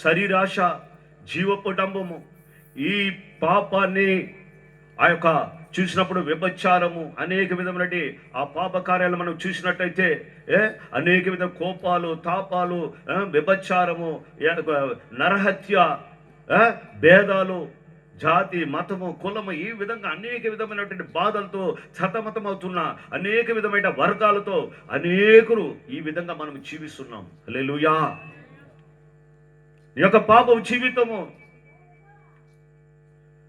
[SPEAKER 2] శరీరాశ, జీవపు డంబము, ఈ పాపాన్ని ఆ యొక్క చూసినప్పుడు వ్యభిచారము, అనేక విధమైన ఆ పాప కార్యాలు మనం చూసినట్టయితే అనేక విధ కోపాలు, తాపాలు, వ్యభిచారము, నరహత్య, భేదాలు, జాతి, మతము, కులము, ఈ విధంగా అనేక విధమైనటువంటి బాధలతో సతమతమవుతున్న అనేక విధమైన వర్గాలతో అనేకులు ఈ విధంగా మనం జీవిస్తున్నాం. హల్లెలూయా. నీ యొక్క పాప జీవితము,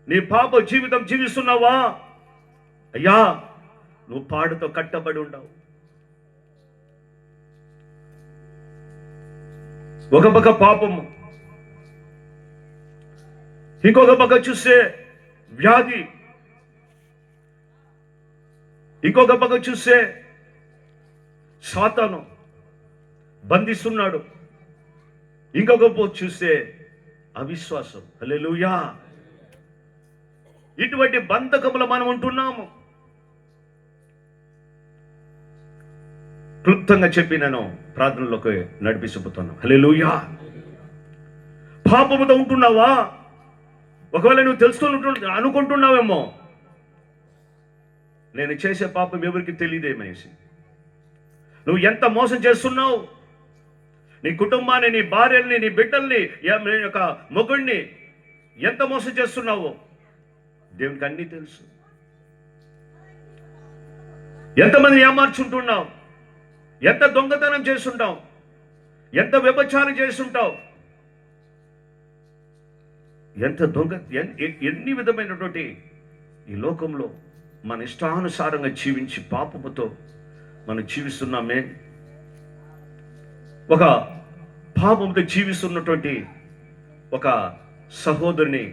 [SPEAKER 2] నీ పాప జీవితం జీవిస్తున్నావా? అయ్యా, నువ్వు పాడుతో కట్టబడి ఉండవు. ఒక పక్క పాపము, ఇంకొక పక్క చూస్తే వ్యాధి, ఇంకొక పక్క చూస్తే సాతాను బంధిస్తున్నాడు, ఇంకొక పక్క చూస్తే అవిశ్వాసం. హల్లెలూయా. ఇటువంటి బంధకములు మనం ఉంటున్నాము. క్లుప్తంగా చెప్పి నేను ప్రార్థనలోకి నడిపిస్తుపోతున్నాను. హల్లెలూయా. పాపముతో ఉంటున్నావా? ఒకవేళ నువ్వు తెలుసుకొని అనుకుంటున్నావేమో, నేను చేసే పాపం ఎవరికి తెలియదేమనేసి. నువ్వు ఎంత మోసం చేస్తున్నావు, నీ కుటుంబాన్ని, నీ భార్యల్ని, నీ బిడ్డల్ని, నీ యొక్క మొగుడిని ఎంత మోసం చేస్తున్నావో దేవునికి అన్నీ తెలుసు. ఎంతమందిని ఏమార్చుంటున్నావు, ఎంత దొంగతనం చేస్తుంటావు, ఎంత వ్యభిచారం చేస్తుంటావు, ఎంత ఎన్ని విధమైనటువంటి ఈ లోకంలో మన ఇష్టానుసారంగా జీవించి పాపముతో మనం జీవిస్తున్నామే. ఒక పాపంతో జీవిస్తున్నటువంటి ఒక సహోదరుని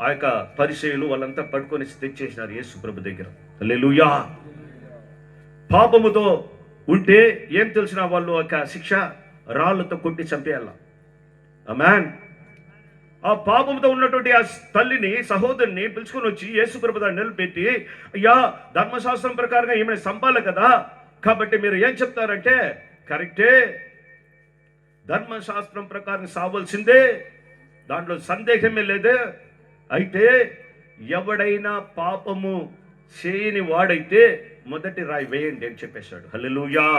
[SPEAKER 2] ఆ యొక్క పరిచయులు వాళ్ళంతా పట్టుకొని తెచ్చేసినారు యేసు ప్రభు దగ్గర. హల్లెలూయా. పాపముతో ఉంటే ఏం తెలిసిన వాళ్ళు ఒక శిక్ష, రాళ్లతో కొట్టి చంపేయాల. ఆమేన్. ఆ పాపంతో ఉన్నటువంటి ఆ తల్లిని, సహోదరుని పిలుచుకొని వచ్చి యేసు ప్రభు దగ్గర నిలబెట్టి, అయ్యా, ధర్మశాస్త్రం ప్రకారంగా ఏమైనా చంపాలి కదా, కాబట్టి మీరు ఏం చెప్తారంటే, కరెక్టే, ధర్మశాస్త్రం ప్రకారం సావాల్సిందే, దాంట్లో సందేహమే లేదు. అయితే ఎవడైనా పాపము చేయని వాడైతే మొదటి రాయి వేయండి అని చెప్పేశాడు. హల్లెలూయా.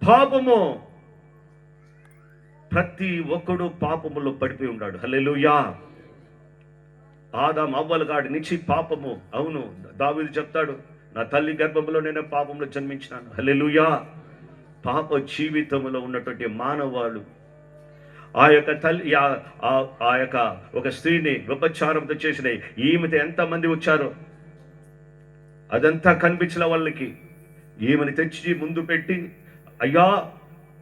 [SPEAKER 2] పాపము, ప్రతి ఒక్కడు పాపములో పడిపోయి ఉన్నాడు. హల్లెలూయా. ఆదాము అవ్వల గాడి నుంచి పాపము. అవును, దావీదు చెప్తాడు, నా తల్లి గర్భంలో నేను పాపంలో జన్మించినాను. హల్లెలూయా. పాప జీవితంలో ఉన్నటువంటి మానవాళ్ళు ఆ యొక్క తల్లి, ఆ యొక్క ఒక స్త్రీని వ్యభిచారంతో చేసిన ఈమెతో ఎంతమంది వచ్చారో అదంతా కనిపించిన వాళ్ళకి ఈమెను తెచ్చి ముందు పెట్టి, అయ్యా,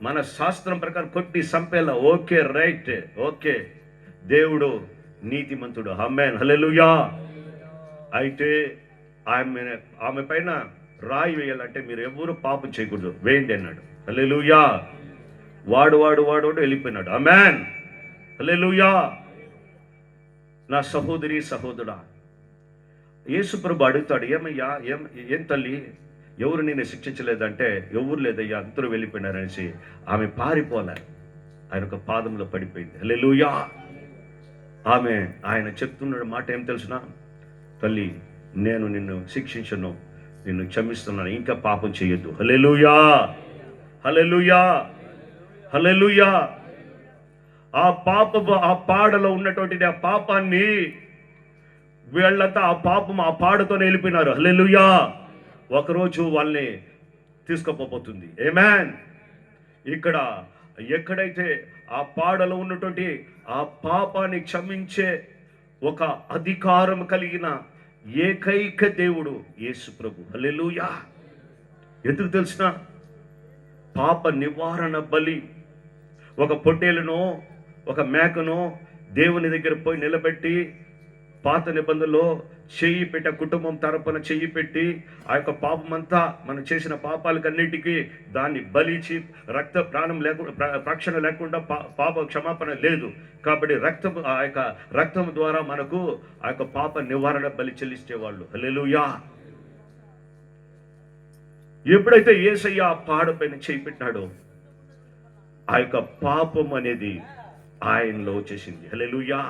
[SPEAKER 2] మన శాస్త్రం ప్రకారం కొట్టి చంపేలా. ఓకే, రైట్, ఓకే, దేవుడు నీతిమంతుడు. ఆమేన్. హల్లెలూయా. అయితే ఆమె పైన రాయి వేయాలంటే మీరు ఎవరు పాపం చేయకూడదు, వేయండి అన్నాడు. హల్లెలూయా. వాడు వెళ్ళిపోయినాడు. ఆమేన్. హల్లెలూయా. నా సహోదరి, సహోదరుడా, యేసు ప్రభు అడుగుతాడు, ఏమయ్యా, ఏం తల్లి, ఎవరు నేను శిక్షించలేదంటే, ఎవరు లేదయ్యా, అందరూ వెళ్ళిపోయినారనేసి ఆమె పారిపోలే, ఆయన ఒక పాదంలో పడిపోయింది. హల్లెలూయా. ఆయన చెప్తున్నాడు మాట ఏం తెలుసునా, తల్లి, నేను నిన్ను శిక్షించను, నిన్ను క్షమిస్తున్నాను, ఇంకా పాపం చేయొద్దు. హల్లెలూయా. హల్లెలూయా. హల్లెలూయా. ఆ పాడలో ఉన్నటువంటి ఆ పాపాన్ని వీళ్ళంతా ఆ పాడతోనే వెళ్ళిపోయినారు. హల్లెలూయా. ఒకరోజు వాళ్ళని తీసుకుపోతుంది. ఆమేన్. ఇక్కడ ఎక్కడైతే ఆ పాడలో ఉన్నటువంటి ఆ పాపాన్ని క్షమించే ఒక అధికారం కలిగిన ఏకైక దేవుడు యేసు ప్రభు. హల్లెలూయా. ఎందుకు తెలిసిన? పాప నివారణ బలి. ఒక పొట్టేలునో ఒక మేకనో దేవుని దగ్గర పోయి నిలబెట్టి పాత నిబంధనలో చెయ్యి పెట్టి, కుటుంబం తరపున చెయ్యి పెట్టి ఆ యొక్క పాపమంతా మనం చేసిన పాపాలకన్నిటికీ దాన్ని బలిచి రక్త ప్రాణం లేకుండా, రక్షణ లేకుండా పాప క్షమాపణ లేదు. కాబట్టి ఆ యొక్క రక్తం ద్వారా మనకు ఆ యొక్క పాప నివారణ బలి చెల్లించేవాళ్ళు. హల్లెలూయా. ఎప్పుడైతే యేసయ్య ఆ పాడపైన చేయి పెట్టినాడో ఆ యొక్క పాపం అనేది ఆయనలో వచ్చేసింది. హల్లెలూయా.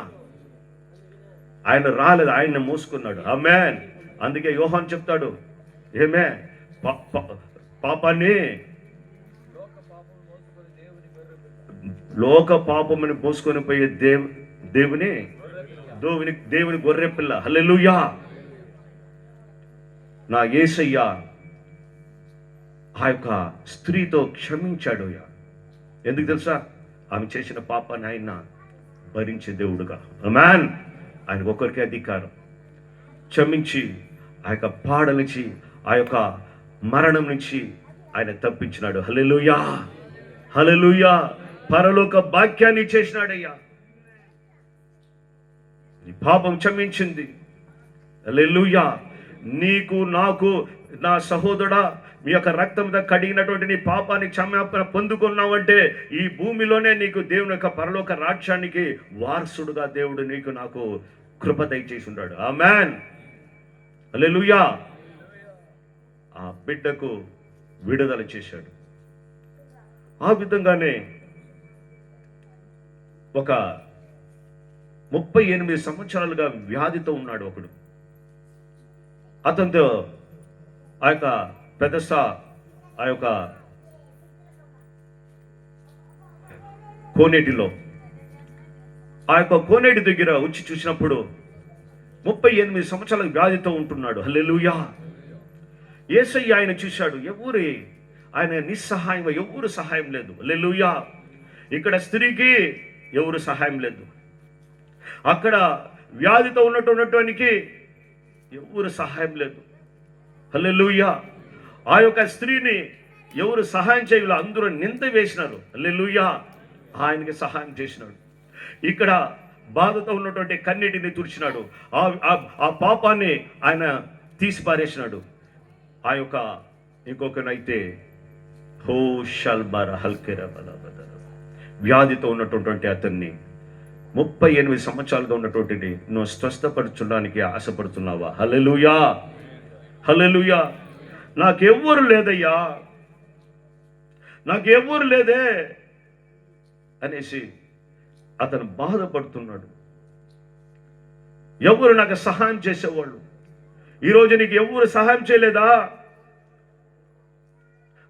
[SPEAKER 2] ఆయన రాలేదు, ఆయన మోసుకున్నాడు. ఆమేన్. అందుకే యోహాను చెప్తాడు, ఏమే పాపాన్ని, లోక పాపముని మోసుకొని పోయే దేవుని గొర్రె పిల్ల. హల్లెలూయా. నా యేసయ్య ఆ యొక్క స్త్రీతో క్షమించాడు. ఎందుకు తెలుసా? ఆమె చేసిన పాపాన్ని ఆయన భరించే దేవుడుగా. ఆమేన్. ఆయన ఒకరికే అధికారం. క్షమించి ఆ యొక్క పాడ నుంచి, ఆ యొక్క మరణం నుంచి ఆయన తప్పించినాడు. హల్లెలూయా. హల్లెలూయా. పరలోక భాగ్యాన్ని చేసినాడయ్యా. నీ పాపం క్షమించింది. హల్లెలూయా. నీకు నాకు నా సహోదరుడా, మీ యొక్క రక్తం మీద కడిగినటువంటి నీ పాపాన్ని క్షమాపణ పొందుకున్నావంటే ఈ భూమిలోనే నీకు దేవుని యొక్క పరలోక రాజ్యానికి వారసుడుగా దేవుడు నీకు నాకు కృప దయచేసి ఉన్నాడు. ఆమేన్. హల్లెలూయా. ఆ బిడ్డకు విడుదల చేశాడు. ఆ విధంగానే ఒక 38 సంవత్సరాలుగా వ్యాధితో ఉన్నాడు ఒకడు. అతనితో ఆ యొక్క పెదస్తా ఆ యొక్క కోనేటిలో, ఆ యొక్క కోనేటి దగ్గర వచ్చి చూసినప్పుడు 38 సంవత్సరాల వ్యాధితో ఉంటున్నాడు. హల్లెలూయా. యేసయ్య ఆయన చూశాడు. ఆయన నిస్సహాయం, ఎవరు సహాయం లేదు. హల్లెలూయా. ఇక్కడ స్త్రీకి ఎవరు సహాయం లేదు. అక్కడ వ్యాధితో ఉన్నటువంటి ఎవరు సహాయం లేదు. హల్లెలూయా. ఆ యొక్క స్త్రీని ఎవరు సహాయం చేయాలో అందరూ నింద వేసినారు. హల్లెలూయా. ఆయనకి సహాయం చేసినాడు. ఇక్కడ బాధతో ఉన్నటువంటి కన్నీటిని తుడిచినాడు. ఆ పాపాన్ని ఆయన తీసి పారేసినాడు. ఆ యొక్క ఇంకొకనైతే వ్యాధితో ఉన్నటువంటి అతన్ని 38 సంవత్సరాలుగా ఉన్నటువంటి నువ్వు స్వస్థపరచడానికి ఆశపడుతున్నావా? హల్లెలూయా. హల్లెలూయా. నాకెవ్వరు లేదయ్యా, నాకెవ్వరు లేదే అనేసి అతను బాధపడుతున్నాడు. ఎవరు నాకు సహాయం చేసేవాళ్ళు? ఈరోజు నీకు ఎవరు సహాయం చేయలేదా?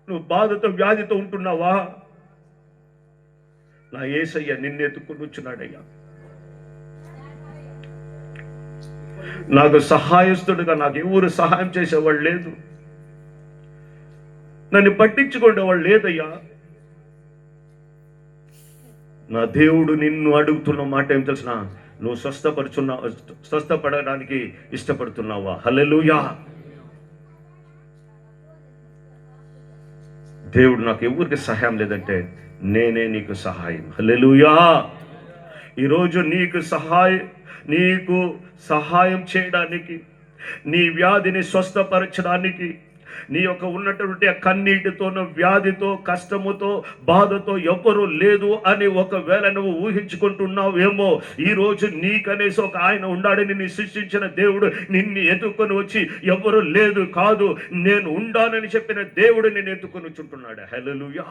[SPEAKER 2] నువ్వు బాధతో వ్యాధితో ఉంటున్నావా? నా యేసయ్య నిన్నెత్తుకుని వచ్చున్నాడయ్యా. నాకు సహాయస్తుడుగా నాకు ఎవరు సహాయం చేసేవాళ్ళు లేదు, నన్ను పట్టించుకునేవాళ్ళు లేదయ్యా. నా దేవుడు నిన్ను అడుగుతున్న మాట ఏం తెలిసిన? నువ్వు స్వస్థపడడానికి ఇష్టపడుతున్నావా? హల్లెలూయా. దేవుడు నాకు ఎవరికి సహాయం లేదంటే నేనే నీకు సహాయం. హల్లెలూయా. ఈరోజు నీకు సహాయం చేయడానికి, నీ వ్యాధిని స్వస్థపరచడానికి, నీ యొక్క ఉన్నటువంటి కన్నీటితోనూ వ్యాధితో కష్టముతో బాధతో ఎవ్వరూ లేదు అని ఒకవేళ నువ్వు ఊహించుకుంటున్నావేమో, ఈరోజు నీకనేసి ఒక ఆయన ఉండాడని నీ సృష్టించిన దేవుడు నిన్ను ఎత్తుకొని వచ్చి ఎవరు లేదు కాదు నేను ఉండానని చెప్పిన దేవుడు నిన్ను ఎత్తుకొని వచ్చుంటున్నాడు. హల్లెలూయా.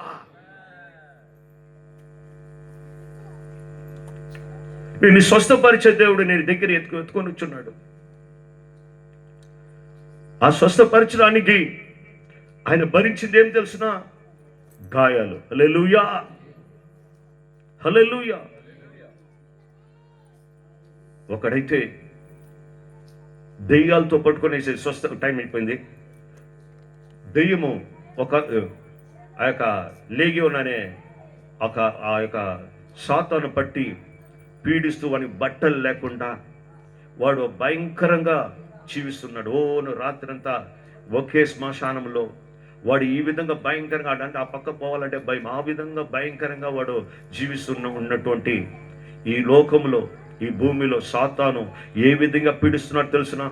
[SPEAKER 2] నిన్ను స్వస్థపరిచే దేవుడు నీ దగ్గర ఎత్తుకొని వచ్చున్నాడు. ఆ స్వస్థపరచడానికి ఆయన భరించింది ఏం తెలుసిన? గాయాలు. హల్లెలూయా. హల్లెలూయా. ఒకడైతే దెయ్యాలతో పట్టుకునేసి స్వస్థ టైం అయిపోయింది. దెయ్యము ఆ యొక్క లేగియోన్ అనే ఆ యొక్క సాతాను పట్టి పీడిస్తూ వానికి బట్టలు లేకుండా వాడు భయంకరంగా జీవిస్తున్నాడు. రాత్రంతా ఒకే శ్మశానంలో వాడు ఈ విధంగా భయంకరంగా అంటే ఆ పక్క పోవాలంటే భయం, ఆ విధంగా భయంకరంగా వాడు ఉన్నటువంటి ఈ లోకంలో, ఈ భూమిలో సాతాను ఏ విధంగా పీడిస్తున్నాడు తెలుసిన?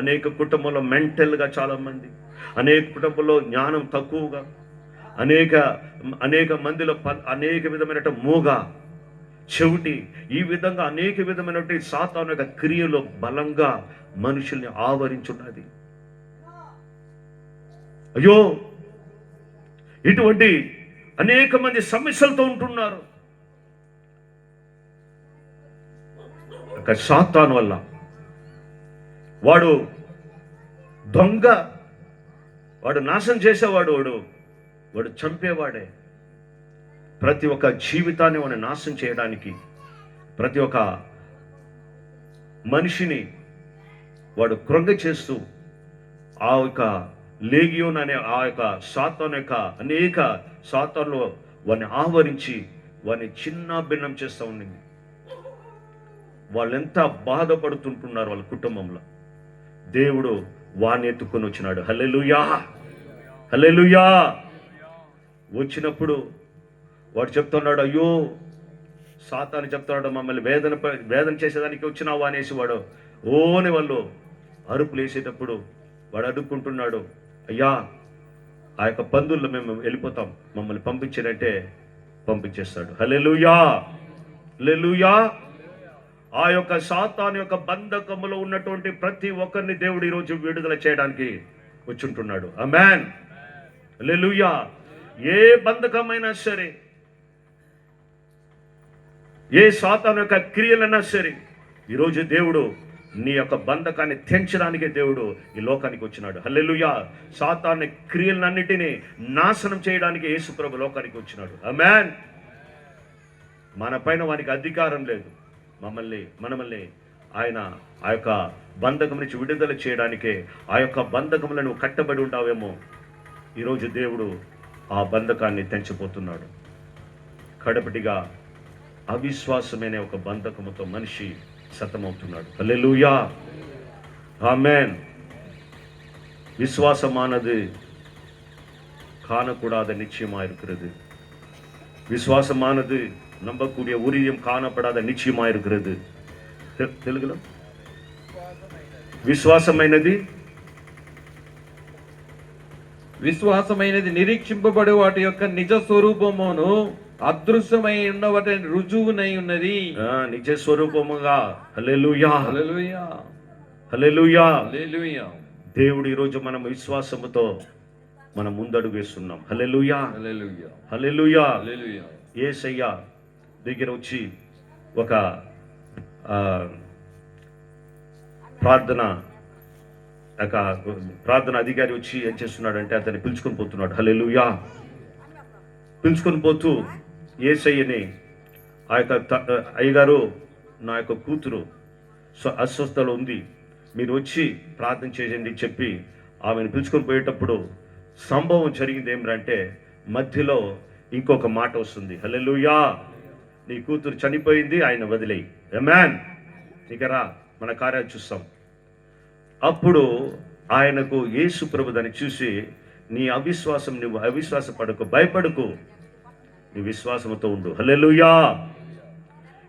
[SPEAKER 2] అనేక కుటుంబంలో మెంటల్గా చాలామంది, అనేక కుటుంబంలో జ్ఞానం తక్కువగా, అనేక మందిలో అనేక విధమైన మూగ, చెవిటి, ఈ విధంగా అనేక విధమైనటువంటి సాతాను యొక్క క్రియలో బలంగా మనుషుల్ని ఆవరించున్నది. అయ్యో, ఇటువంటి అనేక మంది సమస్యలతో ఉంటున్నారు. సాతాను వల్ల వాడు దొంగ, వాడు నాశనం చేసేవాడు, వాడు చంపేవాడే. ప్రతి ఒక్క జీవితాన్ని వాడిని నాశనం చేయడానికి, ప్రతి ఒక్క మనిషిని వాడు కృంగ చేస్తూ ఆ యొక్క లేగియోన్ అనే ఆ యొక్క సాతాను యొక్క అనేక సాతాన్లు వాడిని ఆవరించి వాడిని చిన్న భిన్నం చేస్తూ ఉండింది. వాళ్ళు ఎంత బాధపడుతుంటున్నారు వాళ్ళ కుటుంబంలో. దేవుడు వాడిని ఎత్తుకొని వచ్చినాడు. హల్లెలూయా, హల్లెలూయా. వచ్చినప్పుడు వాడు చెప్తున్నాడు, అయ్యో సాతాను చెప్తున్నాడు, మమ్మల్ని వేదన చేసేదానికి వచ్చినావా అనేసి వాడు వాళ్ళు అరుపులు వేసేటప్పుడు వాడు అడుక్కుంటున్నాడు, అయ్యా ఆ యొక్క పందుల్లో మేము వెళ్ళిపోతాం, మమ్మల్ని పంపించారంటే పంపించేస్తాడు. హల్లెలూయా, హల్లెలూయా. ఆ యొక్క సాతాను యొక్క బంధకములో ఉన్నటువంటి ప్రతి ఒక్కరిని దేవుడు ఈరోజు విడుదల చేయడానికి వచ్చుంటున్నాడు. ఆమేన్, హల్లెలూయా. ఏ బంధకమైనా సరే, ఏ సాతాను యొక్క క్రియలైనా సరే, ఈరోజు దేవుడు నీ యొక్క బంధకాన్ని తెంచడానికే దేవుడు ఈ లోకానికి వచ్చినాడు. హల్లెలూయా. సాతాను క్రియలన్నిటినీ నాశనం చేయడానికి యేసుప్రభు లోకానికి వచ్చినాడు. ఆమేన్. మన పైన వానికి అధికారం లేదు. మనల్ని ఆయన ఆ యొక్క బంధకం నుంచి విడుదల చేయడానికే, ఆ యొక్క బంధకములను కట్టబడి ఉంటావేమో, ఈరోజు దేవుడు ఆ బంధకాన్ని తెంచబోతున్నాడు. కడపటిగా అవిశ్వాసమైన ఒక బంధకముతో మనిషి సతమవుతున్నాడు. హల్లెలూయా, ఆమేన్. விசுவாசமானது காணக்கூடாத நிச்சயமாக இருக்கிறது. விசுவாசமானது நம்பக்கூடிய ஊரியம் காணப்படாத நிச்சயமாக இருக்கிறது. తెలుగులో
[SPEAKER 3] విశ్వాసమైనది నిరీక్షింపబడు వాటి యొక్క నిజ స్వరూపమును అదృశ్యమై ఉన్న వాటి రుజువునై ఉన్నది.
[SPEAKER 2] నిజ స్వరూపముగా. హల్లెలూయా,
[SPEAKER 3] హల్లెలూయా,
[SPEAKER 2] హల్లెలూయా,
[SPEAKER 3] హల్లెలూయా.
[SPEAKER 2] దేవుడు ఈరోజు మనం విశ్వాసముతో మనం ముందడుగు వేస్తున్నాం. హల్లెలూయా,
[SPEAKER 3] హల్లెలూయా,
[SPEAKER 2] హల్లెలూయా,
[SPEAKER 3] హల్లెలూయా.
[SPEAKER 2] యేసయ్య దగ్గర వచ్చి ఒక ప్రార్థన అధికారి వచ్చి ఏం చేస్తున్నాడంటే అతన్ని పిలుచుకొని పోతున్నాడు. హల్లెలూయా. పిలుచుకొని పోతూ యేసయ్యని, ఆ యొక్క అయ్యగారు, నా యొక్క కూతురు అస్వస్థలో ఉంది, మీరు వచ్చి ప్రార్థన చేయండి చెప్పి ఆమెను పిలుచుకొని పోయేటప్పుడు సంభవం జరిగింది ఏమిటంటే, మధ్యలో ఇంకొక మాట వస్తుంది. హల్లెలూయా. నీ కూతురు చనిపోయింది, ఆయన వదిలేయి. ఆమేన్. ఇక రా, మన కార్యాలు చూస్తాం. అప్పుడు ఆయనకు యేసు ప్రభు దాన్ని చూసి, నీ అవిశ్వాసం, నువ్వు అవిశ్వాసపడకు, భయపడకు, నీ విశ్వాసముతో ఉండు. హల్లెలూయా.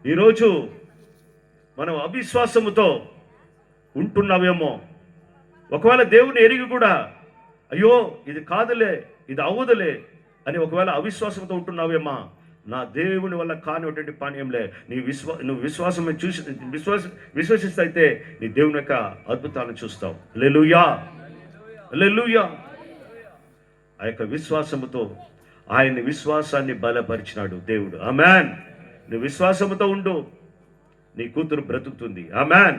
[SPEAKER 2] ఈరోజు మనం అవిశ్వాసముతో ఉంటున్నావేమో. ఒకవేళ దేవుని ఎరిగి కూడా, అయ్యో ఇది కాదులే, ఇది అవ్వదులే అని ఒకవేళ అవిశ్వాసంతో ఉంటున్నావేమా, నా దేవుని వల్ల కానిటువంటి పానీయంలే. నువ్వు విశ్వాసం చూసి విశ్వసిస్తే నీ దేవుని యొక్క అద్భుతాలను చూస్తావు. హల్లెలూయా, హల్లెలూయా. ఆ యొక్క విశ్వాసముతో ఆయన విశ్వాసాన్ని బలపరిచినాడు దేవుడు. ఆమేన్. నువ్వు విశ్వాసముతో ఉండు, నీ కూతురు బ్రతుకుతుంది. ఆమేన్.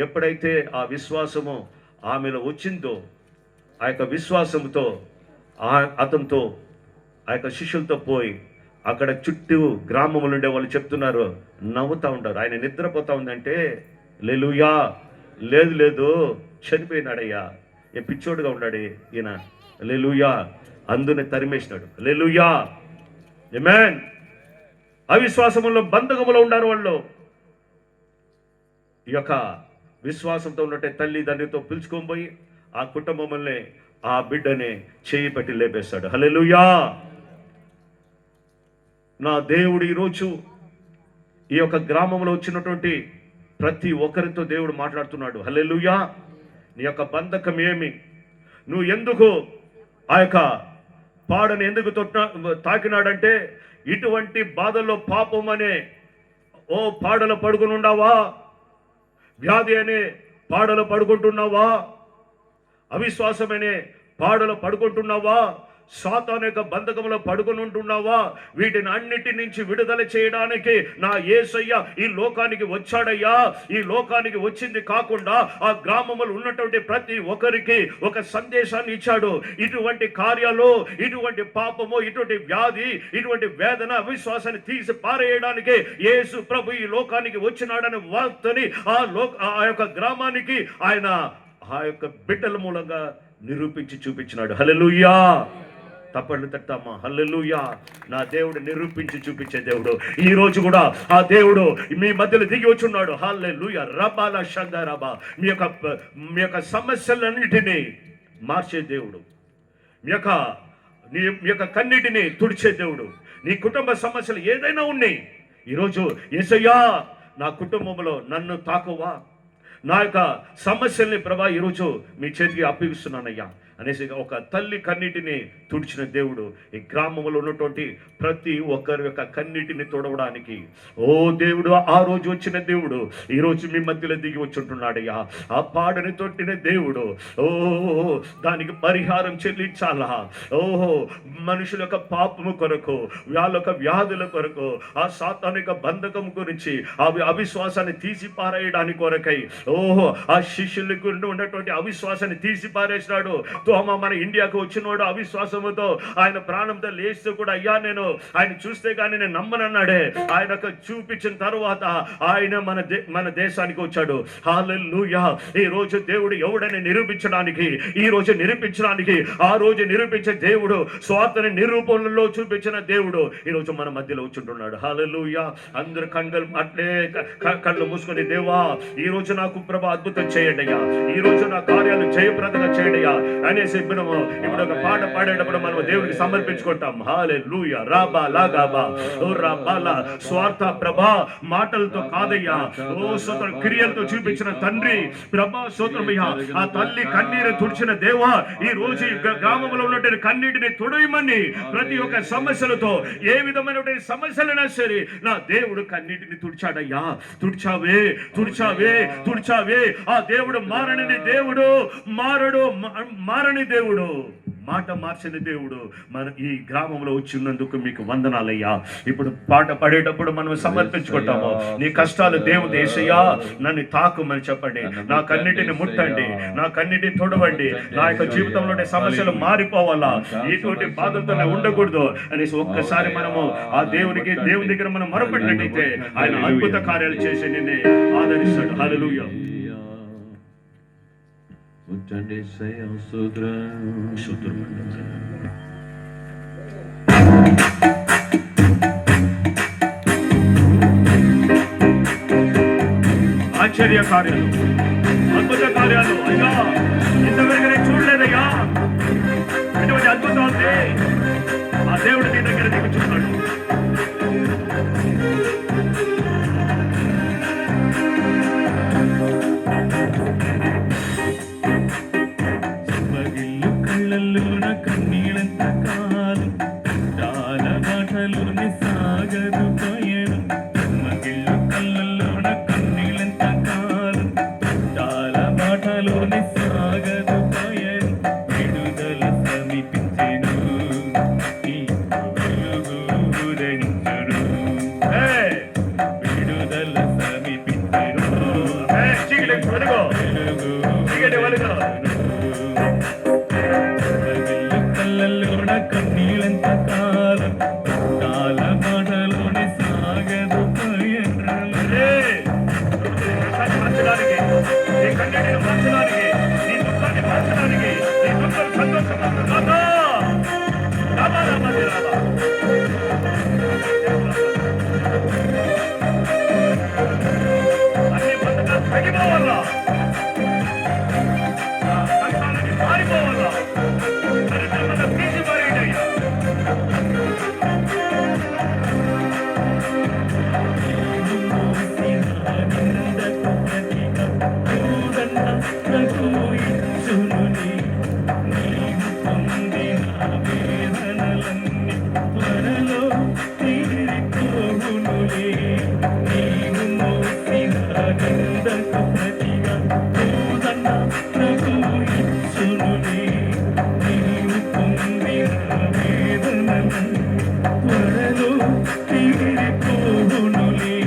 [SPEAKER 2] ఎప్పుడైతే ఆ విశ్వాసము ఆమెలో వచ్చిందో, ఆ యొక్క విశ్వాసముతో అతనితో, ఆ యొక్క శిష్యులతో పోయి అక్కడ చుట్టూ గ్రామములు ఉండే వాళ్ళు చెప్తున్నారు, నవ్వుతూ ఉంటారు. ఆయన నిద్రపోతా ఉందంటే, హల్లెలూయా, లేదు లేదు చనిపోయినాడయ్యా, ఏ పిచ్చోడుగా ఉన్నాడే ఈయన. హల్లెలూయా. అందుని తరిమేసినాడు. హల్లెలూయా, ఆమేన్. అవిశ్వాసములో బంధకములో ఉన్నారు వాళ్ళు. ఈ యొక్క విశ్వాసంతో ఉన్నట్టే తల్లిదండ్రితో పిలుచుకొని పోయి ఆ కుటుంబంలో ఆ బిడ్డనే చేయి పట్టి లేపేస్తాడు. హల్లెలూయా. నా దేవుడు ఈరోజు ఈ యొక్క గ్రామంలో వచ్చినటువంటి ప్రతి ఒక్కరితో దేవుడు మాట్లాడుతున్నాడు. హల్లెలూయా. నీ యొక్క బంధకం ఏమి? నువ్వు ఎందుకు ఆ యొక్క పాడని ఎందుకు తాకినాడంటే ఇటువంటి బాధల్లో పాపం అనే ఓ పాడలో పడుకుని ఉన్నావా? వ్యాధి అనే పాడలో పడుకుంటున్నావా? అవిశ్వాసమనే పాడలో పడుకుంటున్నావా? సాతాను యొక్క బంధకంలో పడుకుని ఉంటున్నావా? వీటిని అన్నిటి నుంచి విడుదల చేయడానికి నా యేసయ్య ఈ లోకానికి వచ్చాడయ్యా. ఈ లోకానికి వచ్చింది కాకుండా ఆ గ్రామంలో ఉన్నటువంటి ప్రతి ఒక్కరికి ఒక సందేశాన్ని ఇచ్చాడు. ఇటువంటి కార్యాలు, ఇటువంటి పాపము, ఇటువంటి వ్యాధి, ఇటువంటి వేదన, అవిశ్వాసాన్ని తీసి పారేయడానికి యేసు ప్రభు ఈ లోకానికి వచ్చినాడని వార్తని ఆ యొక్క గ్రామానికి ఆయన ఆ యొక్క బిడ్డల మూలంగా నిరూపించి చూపించినాడు. హల్లెలూయా. తప్పట్లు తట్టమ్మా. హల్లెలూయా. నా దేవుడు నిరూపించి చూపించే దేవుడు. ఈ రోజు కూడా ఆ దేవుడు మీ మధ్యలో దిగి వచ్చున్నాడు. హల్లెలూయా. రబాల షందరబా. మీ యొక్క సమస్యలన్నిటినీ మార్చే దేవుడు, మీ యొక్క కన్నిటిని తుడిచే దేవుడు. నీ కుటుంబ సమస్యలు ఏదైనా ఉన్నాయి, ఈరోజు యేసయ్యా నా కుటుంబంలో నన్ను తాకువా, నా యొక్క సమస్యల్ని ప్రభా ఈరోజు మీ చేతికి అప్పగిస్తున్నానయ్యా అనేసి ఒక తల్లి కన్నీటిని తుడిచిన దేవుడు ఈ గ్రామంలో ఉన్నటువంటి ప్రతి ఒక్కరి యొక్క కన్నీటిని తొడవడానికి ఓ దేవుడు ఆ రోజు వచ్చిన దేవుడు ఈ రోజు మీ మధ్యలో దిగి వచ్చి ఉంటున్నాడయ్యా. ఆ పాడని తొట్టిన దేవుడు ఓ దానికి పరిహారం చెల్లించాలా. ఓహో మనుషుల యొక్క పాపము కొరకు, వాళ్ళ యొక్క వ్యాధుల కొరకు, ఆ సాతానిక బంధకం గురించి, ఆ అవిశ్వాసాన్ని తీసి పారేయడానికి కొరకై ఓహో ఆ శిష్యులకు ఉన్నటువంటి అవిశ్వాసాన్ని తీసి పారేసినాడు. తోమ మన ఇండియాకు వచ్చినవాడు అవిశ్వాసముతో ఆయన ప్రాణంతో లేస్తూ కూడా అయ్యా నేను ఆయన చూస్తే కానీ నేను నమ్మనన్నాడే. ఆయనకు చూపించిన తర్వాత ఆయన మన దేశానికి వచ్చాడు. హల్లెలూయా. ఈ రోజు దేవుడు ఎవడని నిరూపించడానికి, ఈ రోజు నిరూపించడానికి, ఆ రోజు నిరూపించే దేవుడు, స్వార్థని నిరూపణలో చూపించిన దేవుడు ఈ రోజు మన మధ్యలో వచ్చుంటున్నాడు. హల్లెలూయా. అందరు కళ్ళు మూసుకొని దేవా ఈ రోజు నాకు ప్రభు అద్భుతం చేయండి అయ్యా, ఈ రోజు నా కార్యాలు జయప్రదంగా చేయండి అయ్యా అనేసి ఇప్పుడు ఒక పాట పాడేటప్పుడు మనం దేవుడికి సమర్పించుకుంటాం. హల్లెలూయా. రాబా లాగాబా ఓ రాబాలా. స్వార్థ ప్రభా మాటలతో కాదయ్యా, ఓ స్తోత్రం క్రియలతో చూపించిన తండ్రి ప్రభా స్తోత్రమయ్యా. ఆ తల్లి కన్నీరు తుడిచిన దేవా ఈ రోజు గ్రామంలో ఉన్నటువంటి కన్నీటిని తుడయమని ప్రతి ఒక్క సమస్యలతో ఏ విధమైనటువంటి సమస్యలైనా సరే నా దేవుడు కన్నీటిని తుడిచాడయ్యా. తుడిచావే తుడిచావే తుడిచావే. ఆ దేవుడు మారని దేవుడు, మారని దేవుడు, మాట మార్చిన దేవుడు మన ఈ గ్రామంలో వచ్చినందుకు మీకు వందనాలయ్యా. ఇప్పుడు పాట పాడేటప్పుడు మనం సమర్పించుకుంటాము. నీ కష్టాలు దేవుడు యేసయ్యా నన్ను తాకుమని చెప్పండి, నా కన్నిటిని ముట్టండి, నా కన్నిటిని తొడవండి, నా యొక్క జీవితంలో సమస్యలు మారిపోవాలా, ఇటువంటి బాధలతో ఉండకూడదు అనేసి ఒక్కసారి మనము ఆ దేవుని దగ్గర మనం మొరపెట్టినట్టయితే ఆయన అద్భుత కార్యాలు చేసి నిన్నే ఆదరిస్తాడు. హల్లెలూయా. ఆశ్చర్య కార్యాలు, అద్భుత కార్యాలు అయ్యా ఇంతవరకు నేను చూడలేదయ్యా. ఇటువంటి అద్భుతం ఆ దేవుడు నీ దగ్గర దిగుచున్నాడు.
[SPEAKER 1] కన్నీళ్ళంత కాలం చాలా మాటలోని సాగరు పోయాను. మగిళ్ళు కళ్ళల్లోన కన్నీళ్ళంత కాలం చాలా మాటలోని సాగరు పోయాను. విడుదల సమీపించెను, ఉదయించడు. విడుదల సమీపించెను, కన్నీళ్ళంత కాలం చాలా మాటలోని సాగదు
[SPEAKER 2] మార్చడానికి, నీ కన్నీటిని మార్చడానికి, నీ దుఃఖాన్ని మార్చడానికి, నీ దుఃఖం సంతోషం
[SPEAKER 1] నీవు మోసిన నిందకు ప్రతిగా పూదన్న ప్రభువు ఇచ్చునులే. నీవు పొందిన వేదనను త్వరలో తీరిపోవునులే.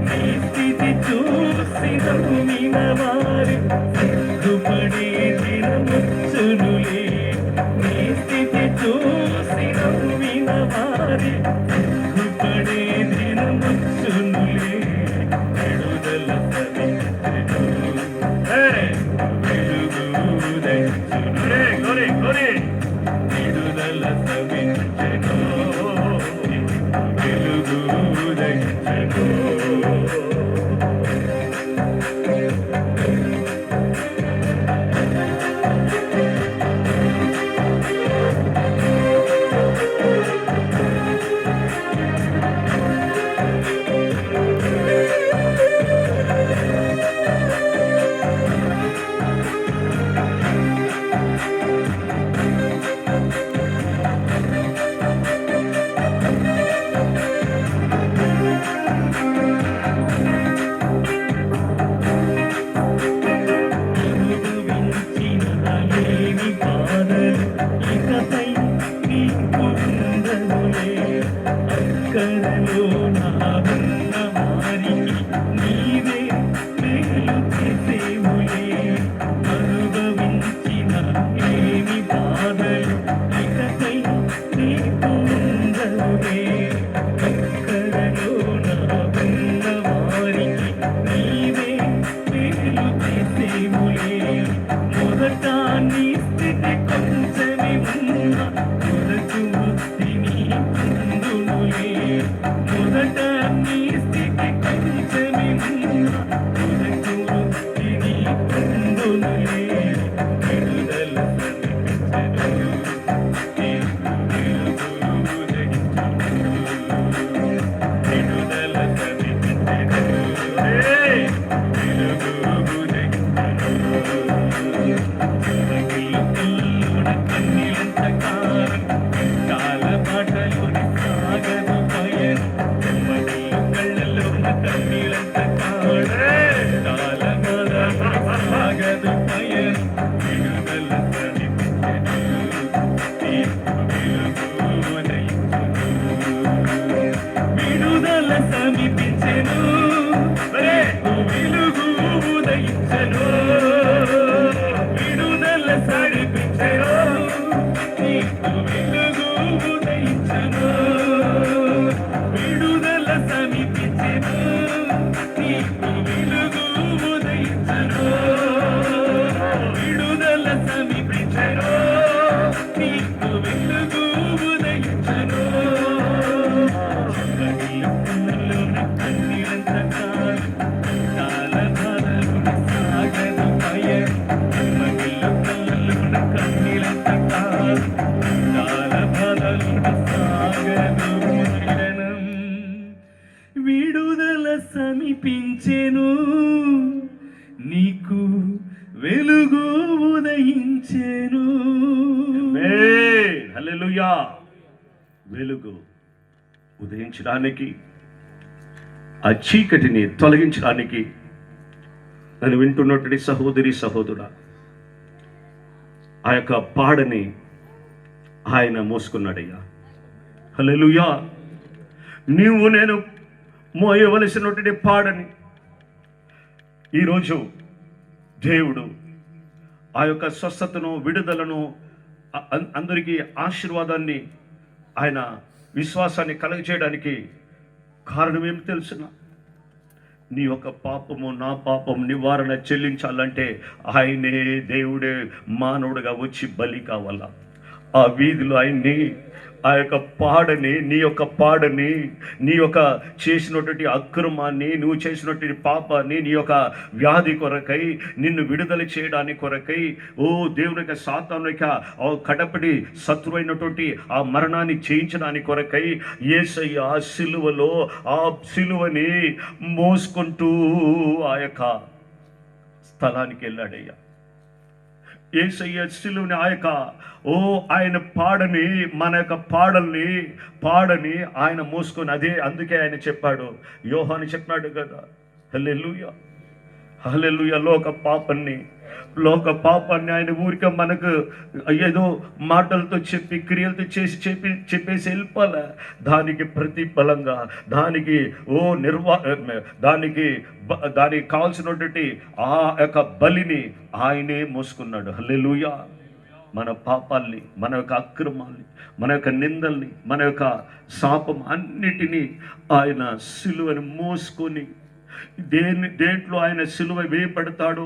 [SPEAKER 1] నీ స్థితి చూసి నమ్మిన వారి సిగ్గుపడే దినమొచ్చునులే. నీ స్థితి చూసి నమ్మిన వారి సిగ్గుపడే దినమొచ్చునులే. విడుదల సమీపించెను. వెలుగు ఉదయించునులే. విడుదల సమీపించెను. వెలుగు ఉదయించెను. అనుభవించిన లేని బాధలు ఇకపై నీకు ఉండవులే. అక్కరలో నా ఉన్న వారికి నీవే మేలు చేసేవులే. అనుభవించిన లేని బాధలు ఇకపై నీకు ఉండవులే. అక్కరలో నా ఉన్న వారికి నీవే మేలు చేసేవులే. మొదట నీ స్థితి కొంచెమే ఉన్న మొదటి వృత్తిని పొందునులే. మొదట నీ స్థితి కొంచెమే ఉన్న మొదటి వృత్తిని పొందునులే. విడుదల సమీపించెను. నీకు వెలుగు ఉదయించును. విడుదల సమీపించెను. వెలుగు ఉదయించెను. కల్లున కన్నీలంత కాలం కాల బాటలోని సాగదు పయనం. కళ్ళలోన కన్నీలంత కాలం కాల బాటలోని సాగదు పయనం. విడుదల సమీపించెను. నీకు వెలుగు ఉదయించెను. విడుదల సమీపించెను. నీకు వెలుగు ఉదయించెను. విడుదల సమీపించెను. నీకు వెలుగు ఉదయించెను. విడుదల సమీపించెను. నీకు వెలుగు ఉదయించెను. విడుదల సమీపించెను. నీకు వెలుగు ఉదయించెను. కళ్ళలోన కన్నీరంత కాలం కాల బాధలోన సాగదు పయనం. కళ్ళలోన కన్నీరంత కాలం కాల బాధలోన సాగదు పయనం. విడుదల సమీపించెను. నీకు వెలుగు ఉదయించెను.
[SPEAKER 2] హల్లెలూయా. వెలుగు ఉదయించడానికి, ఆ చీకటిని తొలగించడానికి నన్ను వింటున్నటువంటి సహోదరి సహోదరుడా, ఆ యొక్క పాడని ఆయన మోసుకున్నాడయ్యా. హల్లెలూయా. నీవు నేను మోయవలసినటువంటి పాడని ఈరోజు దేవుడు ఆ యొక్క స్వస్థతను, విడుదలను, అందరికీ ఆశీర్వాదాన్ని, ఆయన విశ్వాసాన్ని కలుగజేయడానికి కారణం ఏమి తెలుసున? నీ యొక్క పాపము, నా పాపం నివారణ చెల్లించాలంటే ఆయనే, దేవుడే మానవుడిగా వచ్చి బలి కావాలా. ఆ వీధిలో ఆయన్ని, ఆ యొక్క పాడని, నీ యొక్క పాడని, నీ యొక్క చేసినటువంటి అక్రమాన్ని, నువ్వు చేసినటువంటి పాపాన్ని, నీ యొక్క వ్యాధి కొరకై, నిన్ను విడుదల చేయడానికి కొరకై, ఓ దేవుని యొక్క సాతాను యొక్క కడపటి శత్రువైనటువంటి ఆ మరణాన్ని చేయించడానికి కొరకై యేసయ్య ఆ సిలువలో, ఆ సిలువని మోసుకుంటూ ఆ యొక్క స్థలానికి వెళ్ళాడయ్యా. యేసయ్య సిలువని ఆయన మన యొక్క పాడని ఆయన మోసుకొని, అదే అందుకే ఆయన చెప్పాడు, యోహాను చెప్పినాడు కదా, హల్లెలూయా హల్లెలూయా, లోక పాపాన్ని ఆయన ఊరికే మనకు ఏదో మాటలతో చెప్పి క్రియలతో చెప్పేసి వెళ్ళిపోలే. దానికి ప్రతిఫలంగా దానికి కావాల్సినటువంటి ఆ యొక్క బలిని ఆయనే మోసుకున్నాడు. హల్లెలూయా. మన పాపాల్ని, మన యొక్క అక్రమాల్ని, మన యొక్క నిందల్ని, మన యొక్క శాపం అన్నిటినీ ఆయన సిలువని మోసుకొని, దేంట్లో ఆయన సిలువ వేయబడతాడో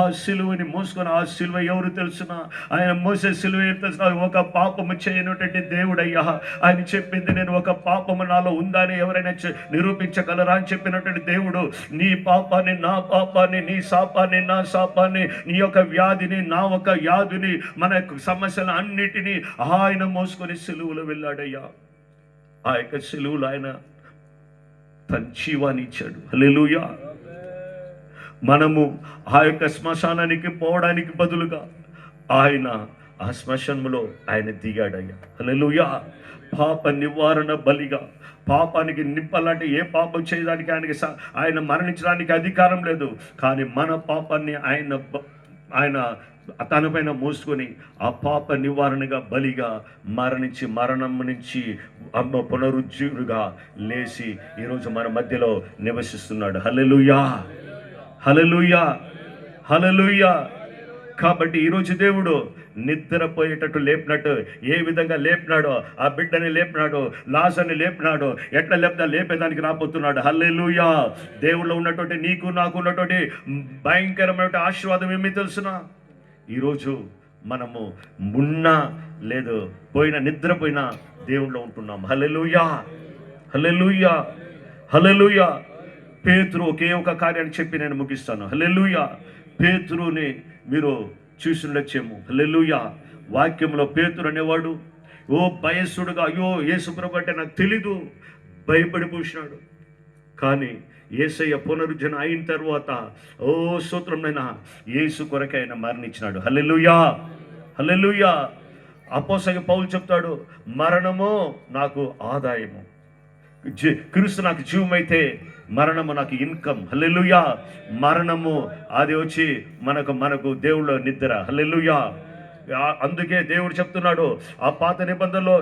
[SPEAKER 2] ఆ సిలువని మోసుకొని, ఆ సిలువ ఎవరు తెలుసునా, ఆయన మోసే సిలువ ఏం తెలుసునా, ఒక పాపము చేయనటువంటి దేవుడయ్యా. ఆయన చెప్పింది, నేను ఒక పాపము నాలో ఉందని ఎవరైనా నిరూపించగలరా అని చెప్పినటువంటి దేవుడు, నీ పాపాన్ని నా పాపాన్ని, నీ శాపాన్ని నా శాపాన్ని, నీ యొక్క వ్యాధిని నా ఒక వ్యాధిని, మన యొక్క సమస్యలు అన్నిటినీ ఆయన మోసుకొని సిలువలో వెళ్ళాడయ్యా. ఆ యొక్క సిలువలో ఆయన తన జీవాన్ని ఇచ్చాడు. హల్లెలూయా. మనము ఆ యొక్క శ్మశానానికి పోవడానికి బదులుగా ఆయన ఆ శ్మశానంలో ఆయన దిగాడయ్యా. హల్లెలూయా. పాప నివారణ బలిగా, పాపానికి నింపాలంటే ఏ పాపం చేయడానికి ఆయన మరణించడానికి అధికారం లేదు, కానీ మన పాపాన్ని ఆయన తనపైన మోసుకొని ఆ పాప నివారణగా బలిగా మరణించి, మరణం నుంచి పునరుజ్జీవుడుగా లేచి ఈరోజు మన మధ్యలో నివసిస్తున్నాడు. హల్లెలూయా హల్లెలూయా హల్లెలూయా. కాబట్టి ఈరోజు దేవుడు నిద్రపోయేటట్టు లేపినట్టు, ఏ విధంగా లేపినాడో, ఆ బిడ్డని లేపినాడో, లాజర్ని లేపినాడో, ఎట్లా లేపేదానికి రాబోతున్నాడు. హల్లెలూయా. దేవుళ్ళు ఉన్నటువంటి నీకు నాకు ఉన్నటువంటి భయంకరమైన ఆశీర్వాదం ఏమీ తెలుసునా, ఈరోజు మనము నిద్రపోయినా దేవుళ్ళో ఉంటున్నాం. హల్లెలూయా హల్లెలూయా హల్లెలూయా. పేతురు ఒకే ఒక కార్యాన్ని చెప్పి నేను ముగిస్తాను. హల్లెలూయా. పేతురుని మీరు చూసిండొచ్చేమో. హల్లెలూయా. వాక్యంలో పేతురు అనేవాడు భయసుడుగా, అయ్యో యేసుప్రభు అంటే నాకు తెలీదు, భయపడిపోసినాడు. కానీ యేసయ్య పునరుజ్జన అయిన తర్వాత స్తోత్రమైన యేసు కొరకే ఆయన మరణించినాడు. హల్లెలూయా హల్లెలూయా. అపోస్తలుడైన పౌలు చెప్తాడు, మరణము నాకు ఆదాయము, క్రీస్తు నాకు జీవమైతే మరణము నాకు ఇన్కమ్. హల్లెలూయా. మరణము అది వచ్చి మనకు దేవుళ్ళ నిద్ర. హల్లెలూయా. అందుకే దేవుడు చెప్తున్నాడు, ఆ పాత నిబంధనలో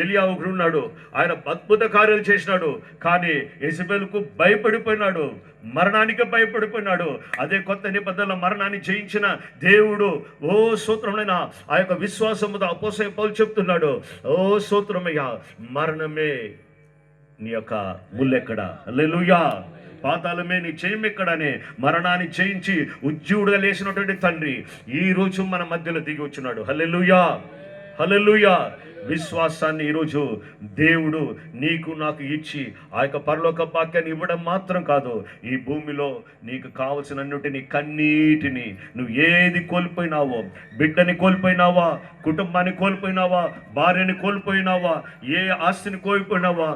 [SPEAKER 2] ఎలియా ఒకడు ఉన్నాడు, ఆయన అద్భుత కార్యాలు చేసినాడు, కానీ యెజబెలుకు భయపడిపోయినాడు, మరణానికి భయపడిపోయినాడు. అదే కొత్త నిబంధనలో మరణాన్ని జయించిన దేవుడు స్తోత్రమైన ఆ యొక్క విశ్వాసముతో అపోస్తలుడైన పౌలు చెప్తున్నాడు, స్తోత్రమయ్యా, మరణమే నీ యొక్క ముల్లెక్కడ. హల్లెలూయా. పాతాళమే నీ చేయమెక్కడనే మరణాన్ని జయించి ఉజ్జీవుడుగా లేచినటువంటి తండ్రి ఈ రోజు మన మధ్యలో దిగి వచ్చినాడు. హల్లెలూయా హల్లెలూయా. విశ్వాసాన్ని ఈరోజు దేవుడు నీకు నాకు ఇచ్చి ఆ యొక్క పరలోక భాగ్యాన్ని ఇవ్వడం మాత్రం కాదు, ఈ భూమిలో నీకు కావలసిన నీ కన్నీటిని, నువ్వు ఏది కోల్పోయినావో, బిడ్డని కోల్పోయినావా, కుటుంబాన్ని కోల్పోయినావా, భార్యని కోల్పోయినావా, ఏ ఆస్తిని కోల్పోయినావా,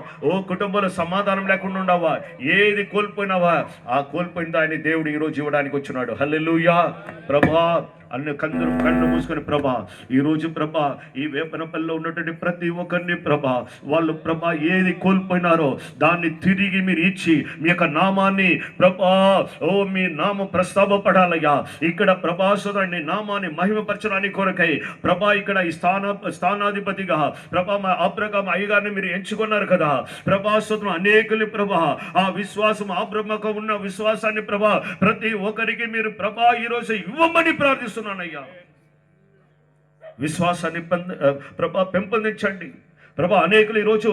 [SPEAKER 2] కుటుంబంలో సమాధానం లేకుండా ఉన్నావా, ఏది కోల్పోయినావా, ఆ కోల్పోయిన దాన్ని దేవుడు ఈరోజు ఇవ్వడానికి వచ్చినాడు. హల్లెలూయా. ప్రభా కన్ను మూసుకొని, ప్రభా ఈరోజు ప్రభా ఈ వేపనపల్లిలో ఉన్నటువంటి ప్రతి ఒక్కరిని ప్రభా, వాళ్ళు ప్రభా ఏది కోల్పోయినారో దాన్ని తిరిగి మీరు ఇచ్చి మీ యొక్క నామాన్ని ప్రభా మీ నామం ప్రస్తావపడాలయ్యా. ఇక్కడ ప్రభాసుని నామాన్ని మహిమపరచడానికి కొరకై ప్రభా ఇక్కడ ఈ స్థానాధిపతిగా ప్రభా మా అబ్రహాం అయ్యగారిని మీరు ఎంచుకున్నారు కదా ప్రభాసును, అనేకులు ప్రభా ఆ విశ్వాసం అబ్రహ్మకు ఉన్న విశ్వాసాన్ని ప్రభా ప్రతి ఒక్కరికి మీరు ప్రభా ఈరోజు ఇవ్వమని ప్రార్థిస్తున్నారు. విశ్వాసాన్ని ప్రభా పెంపొందించండి ప్రభా. అనేకులు ఈరోజు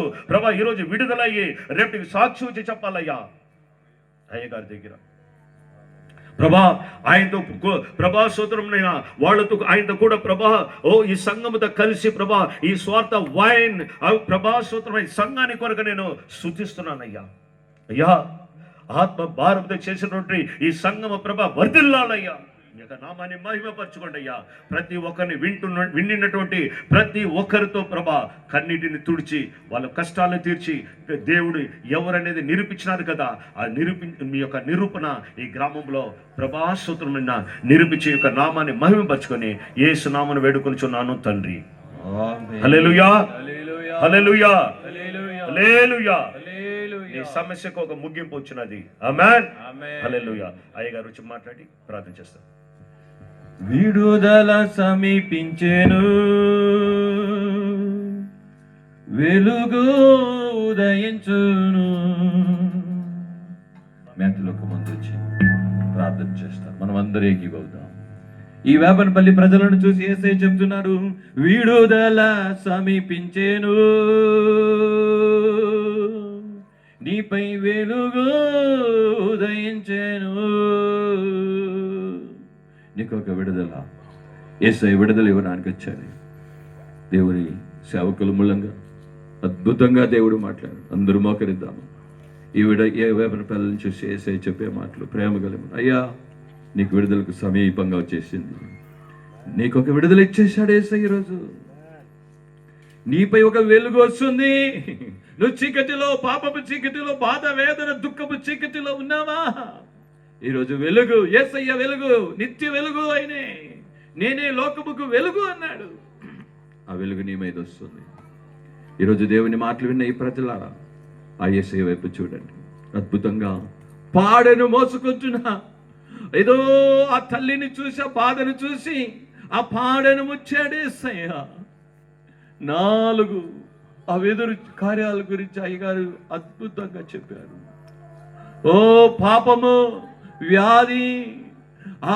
[SPEAKER 2] విడుదలయ్యి రేపు సాక్షి వచ్చి చెప్పాలయ్యా అయ్యగారి దగ్గర ప్రభా. ఆయనతో ప్రభా స్తోత్రమైన వాళ్ళతో ఆయనతో కూడా ప్రభా ఈ సంఘముతో కలిసి ప్రభా ఈ స్వార్థ వైన్ ప్రభా స్తోత్రమైన సంఘాన్ని కొరకు నేను స్తుతిస్తున్నానయ్యా. అయ్యా ఆత్మ భారత చేసినటువంటి ఈ సంఘము ప్రభా వర్ధిల్లాలయ్యా. మీ యొక్క నామాన్ని మహిమపరచుకోండి అయ్యా. ప్రతి ఒక్కరిని వింటున్నటువంటి ప్రతి ఒక్కరితో ప్రభా కన్నీటిని తుడిచి వాళ్ళ కష్టాలను తీర్చి దేవుడు ఎవరనేది నిరూపించినారు కదా, ఆ మీ యొక్క నిరూపణ ఈ గ్రామంలో ప్రభాసూత్రమైన నిరూపించి యొక్క నామాన్ని మహిమపరచుకొని యేసు నామమున వేడుకొనుచున్నాను తండ్రి. హల్లెలూయా, హల్లెలూయా, హల్లెలూయా. ఈ సమస్యకు ఒక ముగింపు వచ్చినది. ఆమేన్, హల్లెలూయా. అయ్యగారు వచ్చి మాట్లాడి ప్రార్థన చేస్తారు.
[SPEAKER 3] విడుదల సమీపించెను, వెలుగు ఉదయించును. మేతలోకి ముందు వచ్చి ప్రార్థన చేస్తారు. మనం అందరూ ఏకీభవుతాం. ఈ వేపనపల్లి ప్రజలను చూసి యేసయ్య చెప్తున్నాడు, విడుదల సమీపించెను, నీపై వెలుగు ఉదయించెను. నీకు ఒక విడుదల, యేసయ్య విడుదల ఇవ్వడానికి వచ్చాడు. దేవుని సేవకుల మూలంగా అద్భుతంగా దేవుడు మాట్లాడు. అందరూ మోకరిద్దాము. ఏ వేపనపల్లిని చూసి యేసయ్య చెప్పే మాటలు ప్రేమ కలిగి, అయ్యా నీకు విడుదలకు సమీపంగా వచ్చేసింది. నీకు ఒక విడుదల ఇచ్చేసాడు యేసయ్య. ఈరోజు నీపై ఒక వెలుగు వస్తుంది. నువ్వు చీకటిలో, పాపపు చీకటిలో, బాధ వేదన దుఃఖపు చీకటిలో ఉన్నావా? ఈరోజు వెలుగు, యేసయ్య వెలుగు, నిత్య వెలుగు అయినే, నేనే లోకముకు వెలుగు అన్నాడు. ఆ వెలుగు నీ మీద వస్తుంది. ఈరోజు దేవుని మాటలు విన్న ఈ ప్రజలారా ఆ యేసయ్య వైపు చూడండి. అద్భుతంగా పాడను మోసుకుంటున్నా, ఏదో ఆ తల్లిని చూసి, ఆ బాధను చూసి ఆ పాడను ముచ్చాడు యేసయ్య. 4 ఆ వెదురు కార్యాల గురించి అయ్యగారు అద్భుతంగా చెప్పారు. ఓ పాపము, వ్యాధి,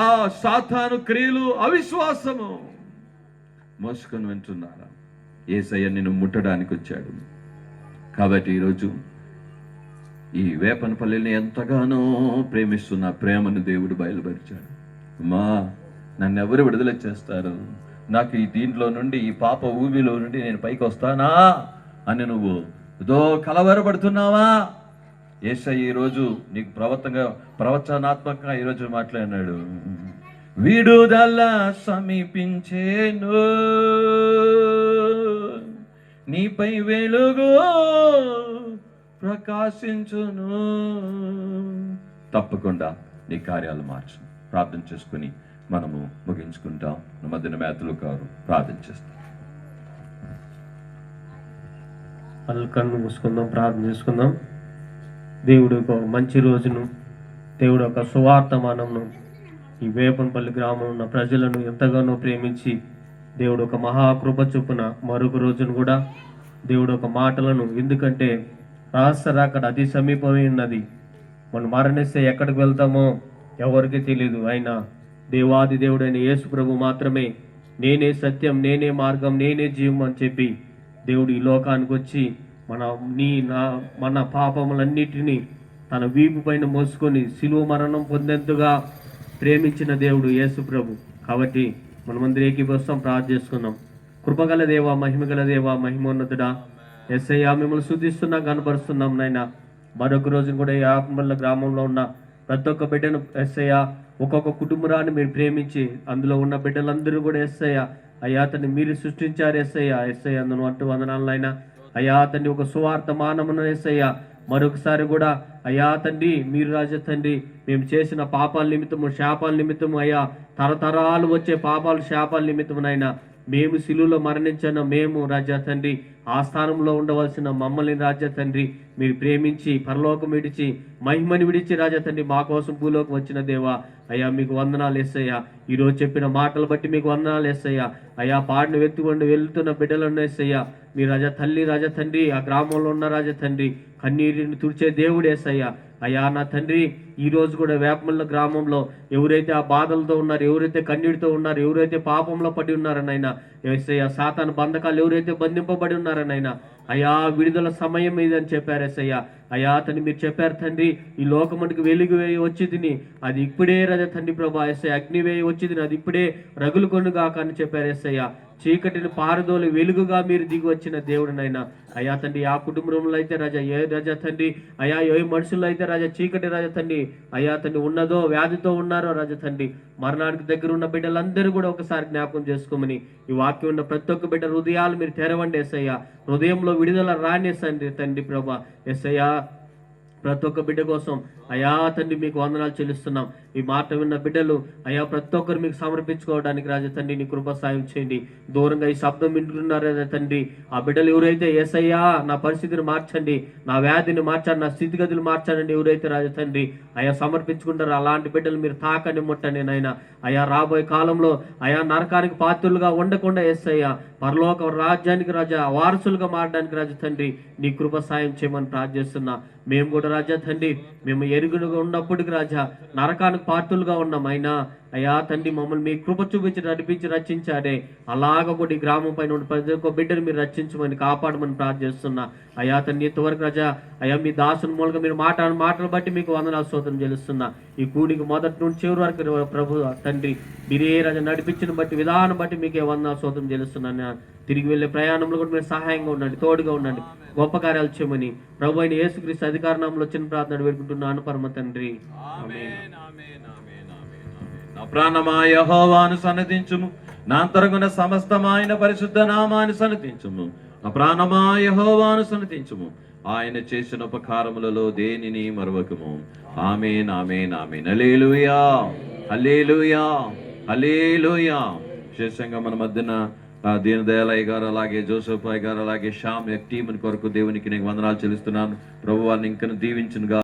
[SPEAKER 3] ఆ సాతాను క్రియలు, అవిశ్వాసము మోసుకొని వింటున్నారా? యేసయ్య నిన్ను ముట్టడానికి వచ్చాడు. కాబట్టి ఈరోజు ఈ వేపనపల్లిని ఎంతగానో ప్రేమిస్తున్న ప్రేమను దేవుడు బయలుపరిచాడు. అమ్మా, నన్ను ఎవరు విడుదల చేస్తారు? నాకు ఈ దీంట్లో నుండి, ఈ పాప ఊబిలో నుండి నేను పైకి వస్తానా అని నువ్వు ఏదో కలవరపడుతున్నావా? యేసయ్య ఈరోజు నీకు ప్రవచనాత్మకంగా ఈరోజు మాట్లాడినాడు. విడుదల సమీపించేను, నీపై వెలుగు ప్రకాశించును. తప్పకుండా నీ కార్యాలు మార్చు. ప్రార్థన చేసుకుని మనము ముగించుకుంటాం. మధ్యన మేతలు కారు ప్రార్థన చేస్తాం.
[SPEAKER 4] కన్ను మూసుకుందాం, ప్రార్థన చేసుకుందాం. దేవుడు ఒక మంచి రోజును, దేవుడు ఒక సువార్తమానమును ఈ వేపనపల్లి గ్రామంలో ఉన్న ప్రజలను ఎంతగానో ప్రేమించి దేవుడు ఒక మహాకృప చొప్పున మరొక రోజును కూడా దేవుడు ఒక మాటలను, ఎందుకంటే రహస్య రాకడ అతి సమీపమే ఉన్నది. మనం మరణిస్తే ఎక్కడికి వెళ్తామో ఎవరికి తెలియదు. అయినా దేవాది దేవుడైన యేసు ప్రభు మాత్రమే నేనే సత్యం, నేనే మార్గం, నేనే జీవం అని చెప్పి దేవుడు ఈ లోకానికి వచ్చి మన పాపములన్నిటినీ తన వీపు పైన మోసుకొని శిలువ మరణం పొందేంతగా ప్రేమించిన దేవుడు యేసు ప్రభు. కాబట్టి మనమందరం ఏకీభవిస్తాం, ప్రార్థన చేసుకుందాం. కృపగల దేవ, మహిమగల దేవ, మహిమోన్నతుడా యేసయ్య, మిమ్మల్ని స్తుతిస్తున్నాం, కనపరుస్తున్నాం నాయన. మరొక రోజు కూడా ఈ ఆత్మల గ్రామంలో ఉన్న ప్రతి ఒక్క బిడ్డను యేసయ్య, ఒక్కొక్క కుటుంబరాన్ని మీరు ప్రేమించి అందులో ఉన్న బిడ్డలందరూ కూడా యేసయ్య, అయ్యా అతన్ని మీరు సృష్టించారు యేసయ్య. యేసయ్య అందును అంటూ వందనాలైనా అయ్యా తండ్రి, ఒక సువార్త మానమును యేసయ్య మరొకసారి కూడా అయ్యా తండ్రి, మీరు రాజా తండ్రి, మేము చేసిన పాపాల నిమిత్తము, శాపాల నిమిత్తము, అయ్యా తరతరాలు వచ్చే పాపాలు శాపాల నిమిత్తమునైనా మేము శిలువలో మరణించిన మేము రాజా తండ్రి, ఆ స్థానంలో ఉండవలసిన మమ్మల్ని రాజా తండ్రి మీరు ప్రేమించి పరలోకం విడిచి మహిమని విడిచి రాజా తండ్రి మా కోసం భూలోకి వచ్చిన దేవా, అయ్యా మీకు వందనాలు యేసయ్యా. ఈరోజు చెప్పిన మాటలు బట్టి మీకు వందనాలు యేసయ్యా. అయ్యా పాడిన వెతుకొని వెళ్తున్న బిడ్డలను యేసయ్యా, మీ రాజా తల్లి, రాజా తండ్రి, ఆ గ్రామంలో ఉన్న రాజా తండ్రి కన్నీరుని తుడిచే దేవుడు యేసయ్యా. అయ్యా నా తండ్రి, ఈ రోజు కూడా వేపమల్ల గ్రామంలో ఎవరైతే ఆ బాధలతో ఉన్నారు, ఎవరైతే కన్నీటితో ఉన్నారు, ఎవరైతే పాపంలో పడి ఉన్నారనైనా యేసయ్య, సాతాను బంధకాలు ఎవరైతే బంధింపబడి ఉన్నారనైనా అయా విడుదల సమయం ఇదని చెప్పారు ఎస్సయ్యా. అయా తండ్రి మీరు చెప్పారు తండ్రి, ఈ లోకమునికి వెలుగు వేయి వచ్చి తిని అది ఇప్పుడే రాజా తండ్రి ప్రభా ఎస్సయ్య, అగ్ని వేయి వచ్చి తిని అది ఇప్పుడే రగులు కొనుగాక అని చెప్పారు ఎస్సయ్య. చీకటిని పారదోలి వెలుగుగా మీరు దిగి వచ్చిన దేవుడినైనా అయా తండ్రి, ఆ కుటుంబంలో అయితే రాజా ఏ రాజా తండ్రి అయా ఏ మనుషుల్లో అయితే రాజా చీకటి రాజా తండ్రి అయా తండ్రి ఉన్నదో వ్యాధితో ఉన్నారో రాజా తండ్రి, మరణానికి దగ్గర ఉన్న బిడ్డలందరూ కూడా ఒకసారి జ్ఞాపకం చేసుకోమని ఈ వాక్యం ఉన్న ప్రతి ఒక్క బిడ్డ హృదయాలు మీరు తెరవండి ఎస్సయ్యా. హృదయంలో విడుదల రానిసండి తండ్రి ప్రభా ఎస్సయ్యా. ప్రతి ఒక్క బిడ్డ కోసం అయా తండ్రి మీకు వందనాలు చెల్లిస్తున్నాం. ఈ మాట విన్న బిడ్డలు అయా ప్రతి ఒక్కరు మీకు సమర్పించుకోవడానికి రాజా తండ్రి నీ కృప సాయం చేయండి. దూరంగా ఈ శబ్దం వింటున్నారు రాజా తండ్రి, ఆ బిడ్డలు ఎవరైతే యేసయ్యా నా పరిస్థితిని మార్చండి, నా వ్యాధిని మార్చండి, నా స్థితిగతులు మార్చండి ఎవరైతే రాజా తండ్రి అయా సమర్పించుకుంటారో అలాంటి బిడ్డలు మీరు తాకండి ముట్టండి నాయన. అయా రాబోయే కాలంలో అయా నరకానికి పాత్రులుగా ఉండకుండా యేసయ్యా పరలోక రాజ్యానికి రాజా వారసులుగా మారడానికి రాజా తండ్రి నీ కృప సాయం చేయమని ప్రార్థిస్తున్నా. మేము కూడా రాజా తండ్రి మేము ఎరుగునుగా ఉన్నప్పటికి రాజా నరకానికి పాత్రులుగా ఉన్నాం. అయినా అయా తండ్రి మమ్మల్ని మీ కృప చూపించి నడిపించి రక్షించాడే, అలాగ కూడా ఈ గ్రామం పైన ఉన్న ప్రతి ఒక్క బిడ్డను మీరు రక్షించమని కాపాడమని ప్రార్థిస్తున్నా. అయా తండ్రి ఇంతవరకు రాజా అయా మీ దాసుని మూలంగా మీరు మాటలు బట్టి మీకు వందనాలు స్తోత్రం చెల్లిస్తున్నా. ఈ కూడికి మొదటి నుండి చివరి వరకు ప్రభు తండ్రి మీరే రాజా నడిపించిన బట్టి విధానం బట్టి మీకే వందనాలు స్తోత్రం చెల్లిస్తున్నాను. తిరిగి వెళ్ళే ప్రయాణంలో కూడా మీరు సహాయంగా ఉండండి, తోడుగా ఉండండి, గొప్ప కార్యాలు చేయమని ప్రభు అయిన యేసుక్రీస్తు అధికారంలో చిన్న ప్రార్థన వేడుకుంటున్నాను పరమ తండ్రి.
[SPEAKER 3] నా ప్రాణమా యెహోవాను సన్నతించుము, నా అంతరంగున సమస్తమైన పరిశుద్ధ నామాన్ని సన్నతించుము. నా ప్రాణమా యెహోవాను సన్నతించుము, ఆయన చేసిన ఉపకారములలో దేనిని మరవకము. ఆమేన్ ఆమేన్ ఆమేన్. హల్లెలూయా హల్లెలూయా హల్లెలూయా. విశేషంగా మన మధ్యన దీనదయాలయ్య గారు, అలాగే జోసెఫ్ అయ్య గారు, అలాగే శ్యామ్ టీం కొరకు దేవునికి నేను వందనాలు చెల్లిస్తున్నాను. ప్రభు వారిని ఇంకా దీవించునుగా.